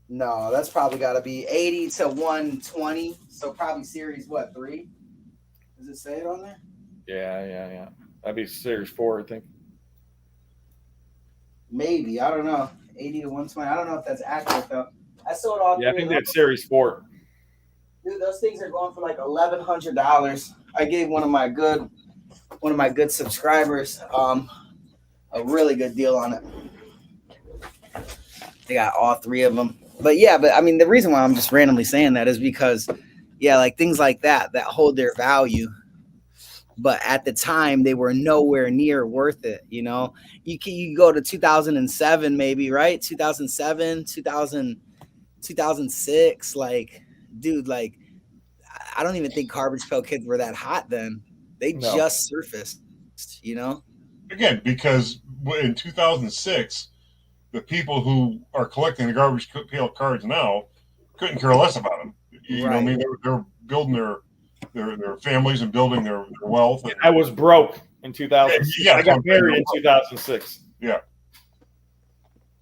No, that's probably got to be 80 to 120. So probably series, 3? Does it say it on there? Yeah. That'd be series 4, I think. Maybe. I don't know. 80 to 120. I don't know if that's accurate, though. I sold all three. Yeah, I think that's series 4. Dude, those things are going for like $1,100. I gave one of my good subscribers a really good deal on it. They got all 3 of them. But I mean, the reason why I'm just randomly saying that is because, like things like that hold their value. But at the time, they were nowhere near worth it. You go to 2007, maybe, right? 2007, 2006. Like, dude, like, I don't even think garbage pail kids were that hot then. They just surfaced, Again, because in 2006, the people who are collecting the garbage pail cards now couldn't care less about them. You know what I mean? They're building their families and building their wealth. I was broke in 2006. Yeah, I got married in 2006. Yeah.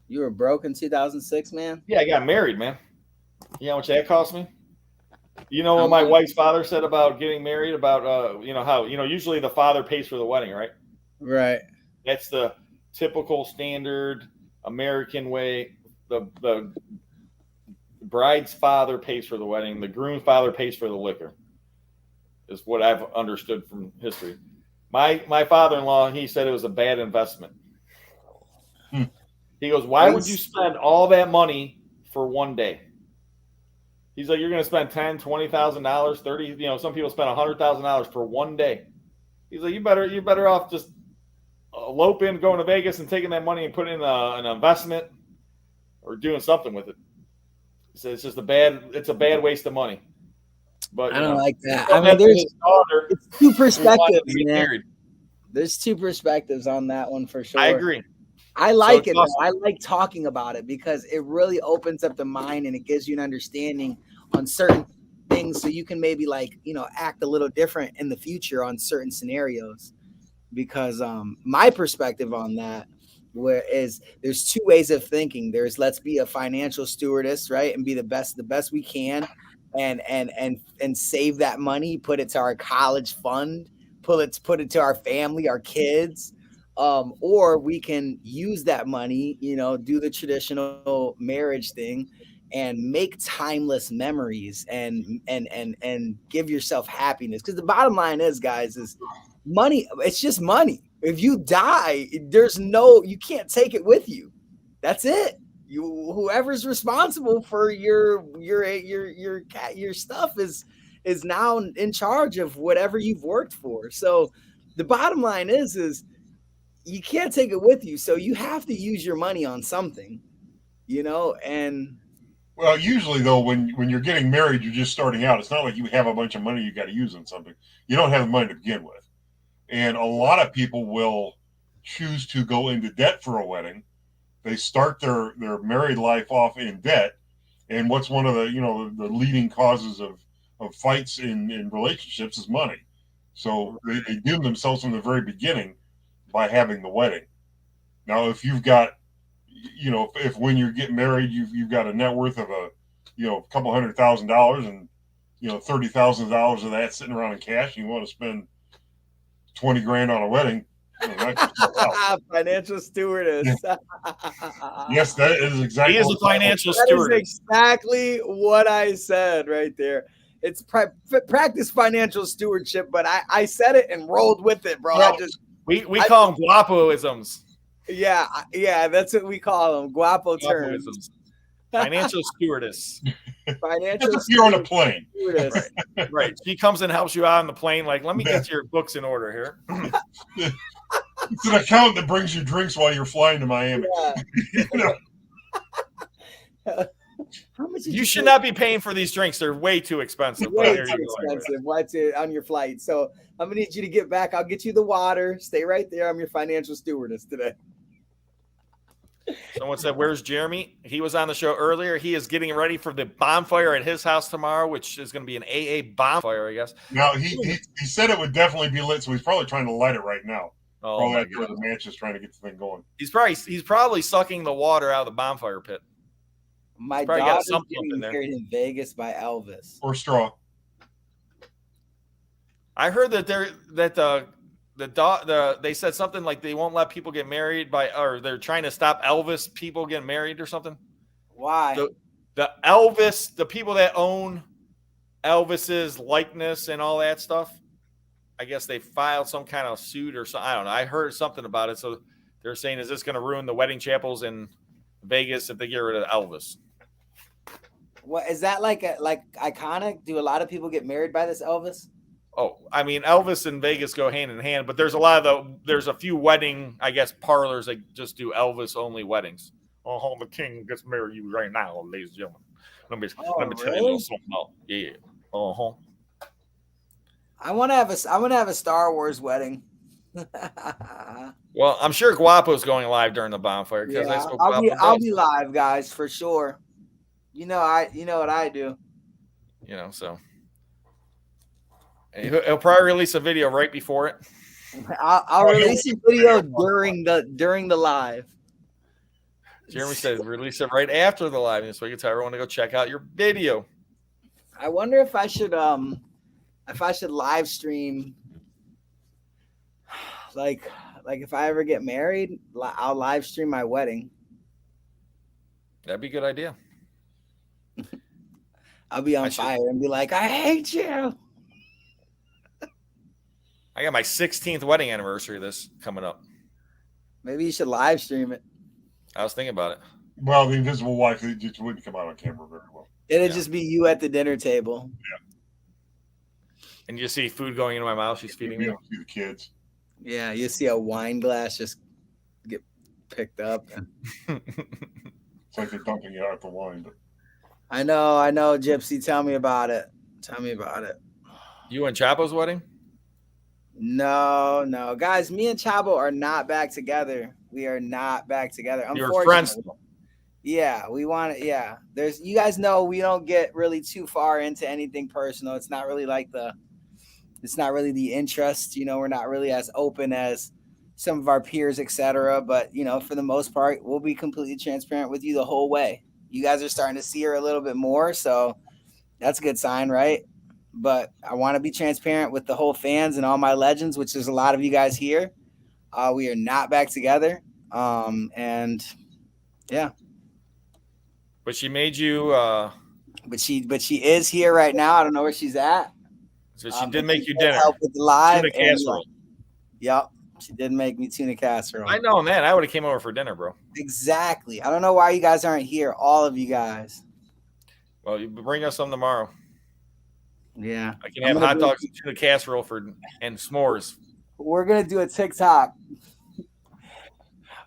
You were broke in 2006, man? Yeah, I got married, man. You know how much that cost me? You know what my wife's father said about getting married? About how usually the father pays for the wedding, right? Right. That's the typical standard American way. The bride's father pays for the wedding. The groom's father pays for the liquor. Is what I've understood from history. My father-in-law, he said it was a bad investment. He goes, why would you spend all that money for one day. He's like, you're going to spend $10,000, $20,000, 30. You know, some people spend $100,000 for one day. He's like, you're better off just eloping, going to Vegas, and taking that money and putting in an investment or doing something with it. He said it's a bad waste of money. But I don't like that. I mean, it's two perspectives, man. There's two perspectives on that one for sure. I agree. I like it. Awesome. I like talking about it because it really opens up the mind and it gives you an understanding on certain things, so you can maybe act a little different in the future on certain scenarios. Because my perspective on that is there's two ways of thinking. There's let's be a financial stewardess, right, and be the best we can, and save that money, put it to our college fund, put it to our family, our kids. Or we can use that money, do the traditional marriage thing and make timeless memories and give yourself happiness. Because the bottom line is, guys, is money. It's just money. If you die, you can't take it with you. That's it. Whoever's responsible for your stuff is now in charge of whatever you've worked for. So the bottom line is you can't take it with you, so you have to use your money on something, and well, usually though, when you're getting married, you're just starting out. It's not like you have a bunch of money you got to use on something. You don't have the money to begin with, and a lot of people will choose to go into debt for a wedding. They start their married life off in debt, and what's one of the leading causes of fights in relationships is money. So they doom themselves from the very beginning by having the wedding. Now, if you've got, if when you're getting married, you've got a net worth of a couple $100,000 and, $30,000 of that sitting around in cash, and you want to spend 20 grand on a wedding. Financial stewardess. Yes, that is exactly. He is a financial steward. That is exactly what I said right there. It's practice financial stewardship, but I said it and rolled with it, bro. Well, we call them guapoisms. Yeah, that's what we call them, guapo terms. Financial stewardess. Financial. If you're on a plane, right. She comes and helps you out on the plane. Like, let me get your books in order here. It's an accountant that brings you drinks while you're flying to Miami. Yeah. How much you should not be paying for these drinks. They're way too expensive. Way too expensive. What's it on your flight? So I'm gonna need you to get back. I'll get you the water. Stay right there. I'm your financial stewardess today. Someone said, "Where's Jeremy?" He was on the show earlier. He is getting ready for the bonfire at his house tomorrow, which is going to be an AA bonfire, I guess. Now he said it would definitely be lit, so he's probably trying to light it right now. Oh, probably after the match is trying to get the thing going. He's probably sucking the water out of the bonfire pit. My daughter's getting married in Vegas by Elvis. Or straw. I heard that they said something like they won't let people get married or they're trying to stop Elvis people getting married or something. Why? The people that own Elvis's likeness and all that stuff, I guess they filed some kind of suit or something. I don't know. I heard something about it. So they're saying, is this going to ruin the wedding chapels in Vegas if they get rid of Elvis? What is that like iconic? Do a lot of people get married by this Elvis? Oh, I mean, Elvis and Vegas go hand in hand, but there's a few wedding, I guess, parlors that just do Elvis only weddings. Oh, the king gets married you right now, ladies and gentlemen. Let me tell you something about. Yeah. Uh-huh. I want to have a Star Wars wedding. Well, I'm sure Guapo's going live during the bonfire because I'll be live, guys, for sure. You know what I do. So he'll probably release a video right before it. I'll release a video during the live. Jeremy said release it right after the live, so you can tell everyone to go check out your video. I wonder if I should live stream. Like if I ever get married, I'll live stream my wedding. That'd be a good idea. I'll be on fire and be like, I hate you. I got my 16th wedding anniversary this coming up. Maybe you should live stream it. I was thinking about it. Well, the invisible wife, it just wouldn't come out on camera very well. It'd just be you at the dinner table. And you see food going into my mouth. She's feeding me. You don't see the kids. Yeah, you see a wine glass just get picked up. It's like they're dumping you out the wine. But I know, Gypsy. Tell me about it. You and Chapo's wedding? No, guys. Me and Chavo are not back together. We are not back together. You were friends. Yeah, we want it. Yeah, you guys know we don't get really too far into anything personal. It's not really the interest. We're not really as open as some of our peers, etc. But for the most part, we'll be completely transparent with you the whole way. You guys are starting to see her a little bit more, so that's a good sign, right? But I want to be transparent with the whole fans and all my legends, which is a lot of you guys here. We are not back together, and yeah. But she made you. But she is here right now. I don't know where she's at. So she did make you dinner. Help with the live tuna casserole. Yep, she did make me tuna casserole. I know, man. I would have came over for dinner, bro. Exactly. I don't know why you guys aren't here. All of you guys. Well, you bring us some tomorrow. Yeah, I can have hot dogs and tuna casserole and s'mores. We're gonna do a TikTok.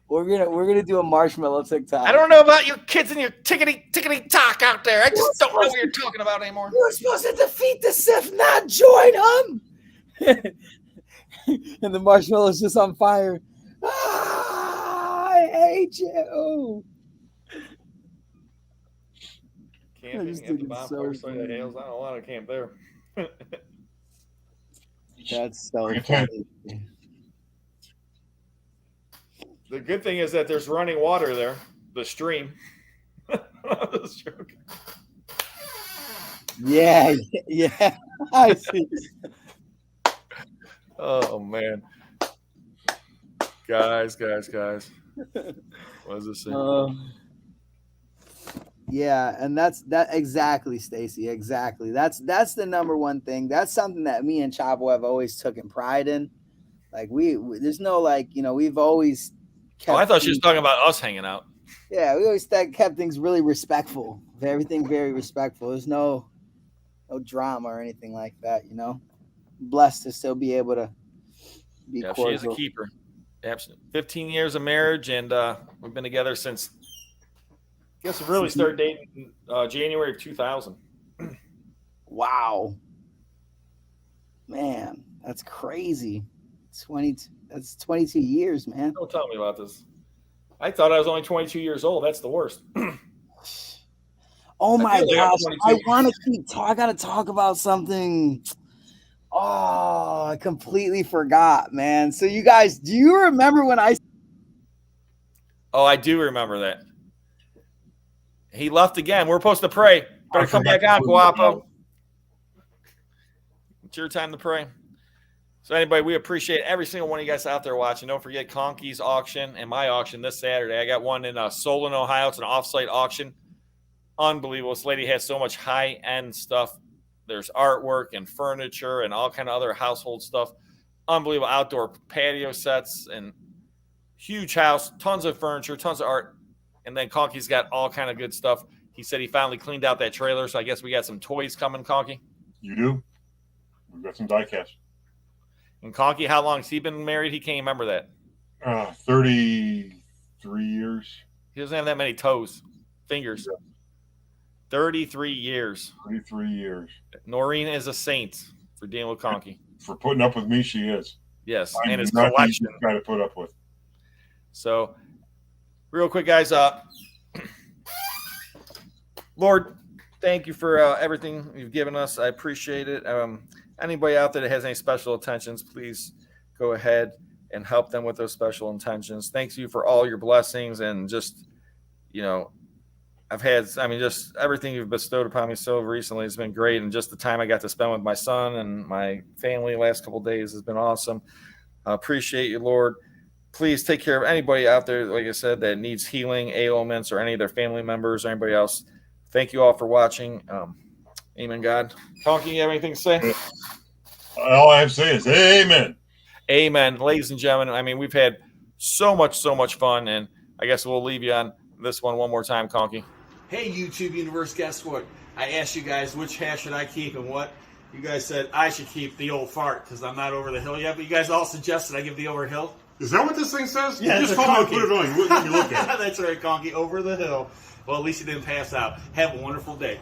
We're gonna do a marshmallow TikTok. I don't know about you kids and your tickety talk out there. I just don't know what you're talking about anymore. You're supposed to defeat the Sith, not join them. And the marshmallow's just on fire. I hate you. Camping at the Bonfire site of Hales. I don't want to camp there. That's so funny. The good thing is that there's running water there, the stream. Yeah, I see. Oh man, guys. What is this thing? Yeah, and that's exactly, Stacy. Exactly. That's the number one thing. That's something that me and Chavo have always taken pride in. Like we there's no we've always kept. Oh, I thought she was talking about us hanging out. Yeah, we always kept things really respectful. Everything very respectful. There's no drama or anything like that. Blessed to still be able to be cordial. She is a keeper. Absolutely. 15 years of marriage, and we've been together since. I guess we really started dating January of 2000. Wow, man, that's crazy. 22 years, man. Don't tell me about this. I thought I was only 22 years old. That's the worst. Oh my gosh, I want to keep talking. I got to talk about something. Oh, I completely forgot, man. So you guys, do you remember when I? Oh, I do remember that. He left again. We're supposed to pray. Better come back on, Guapo. It's your time to pray. So anybody, we appreciate every single one of you guys out there watching. Don't forget Conky's auction and my auction this Saturday. I got one in Solon, Ohio. It's an off-site auction. Unbelievable. This lady has so much high-end stuff. There's artwork and furniture and all kind of other household stuff. Unbelievable outdoor patio sets and huge house, tons of furniture, tons of art. And then Conky's got all kind of good stuff. He said he finally cleaned out that trailer, so I guess we got some toys coming, Conky. You do? We've got some die-cast. And Conky, how long has he been married? He can't remember that. 33 years. He doesn't have that many fingers. 33 years. 33 years. Noreen is a saint for dealing with Conky. For putting up with me, she is. Yes, and his not collection. Try to put up with. So, real quick, guys. Lord, thank you for everything you've given us. I appreciate it. Anybody out there that has any special intentions, please go ahead and help them with those special intentions. Thanks you for all your blessings and just, just everything you've bestowed upon me so recently has been great. And just the time I got to spend with my son and my family the last couple of days has been awesome. I appreciate you, Lord. Please take care of anybody out there, like I said, that needs healing, ailments, or any of their family members or anybody else. Thank you all for watching. Amen, God. Conky, you have anything to say? All I have to say is amen. Amen. Ladies and gentlemen, we've had so much fun, and I guess we'll leave you on this one more time, Conky. Hey, YouTube universe, guess what? I asked you guys which hash should I keep and what. You guys said I should keep the old fart because I'm not over the hill yet, but you guys all suggested I give the over hill. Is that what this thing says? Yeah, you just told me to put it on. You wouldn't let me look at it. That's right, Conky, over the hill. Well, at least you didn't pass out. Have a wonderful day.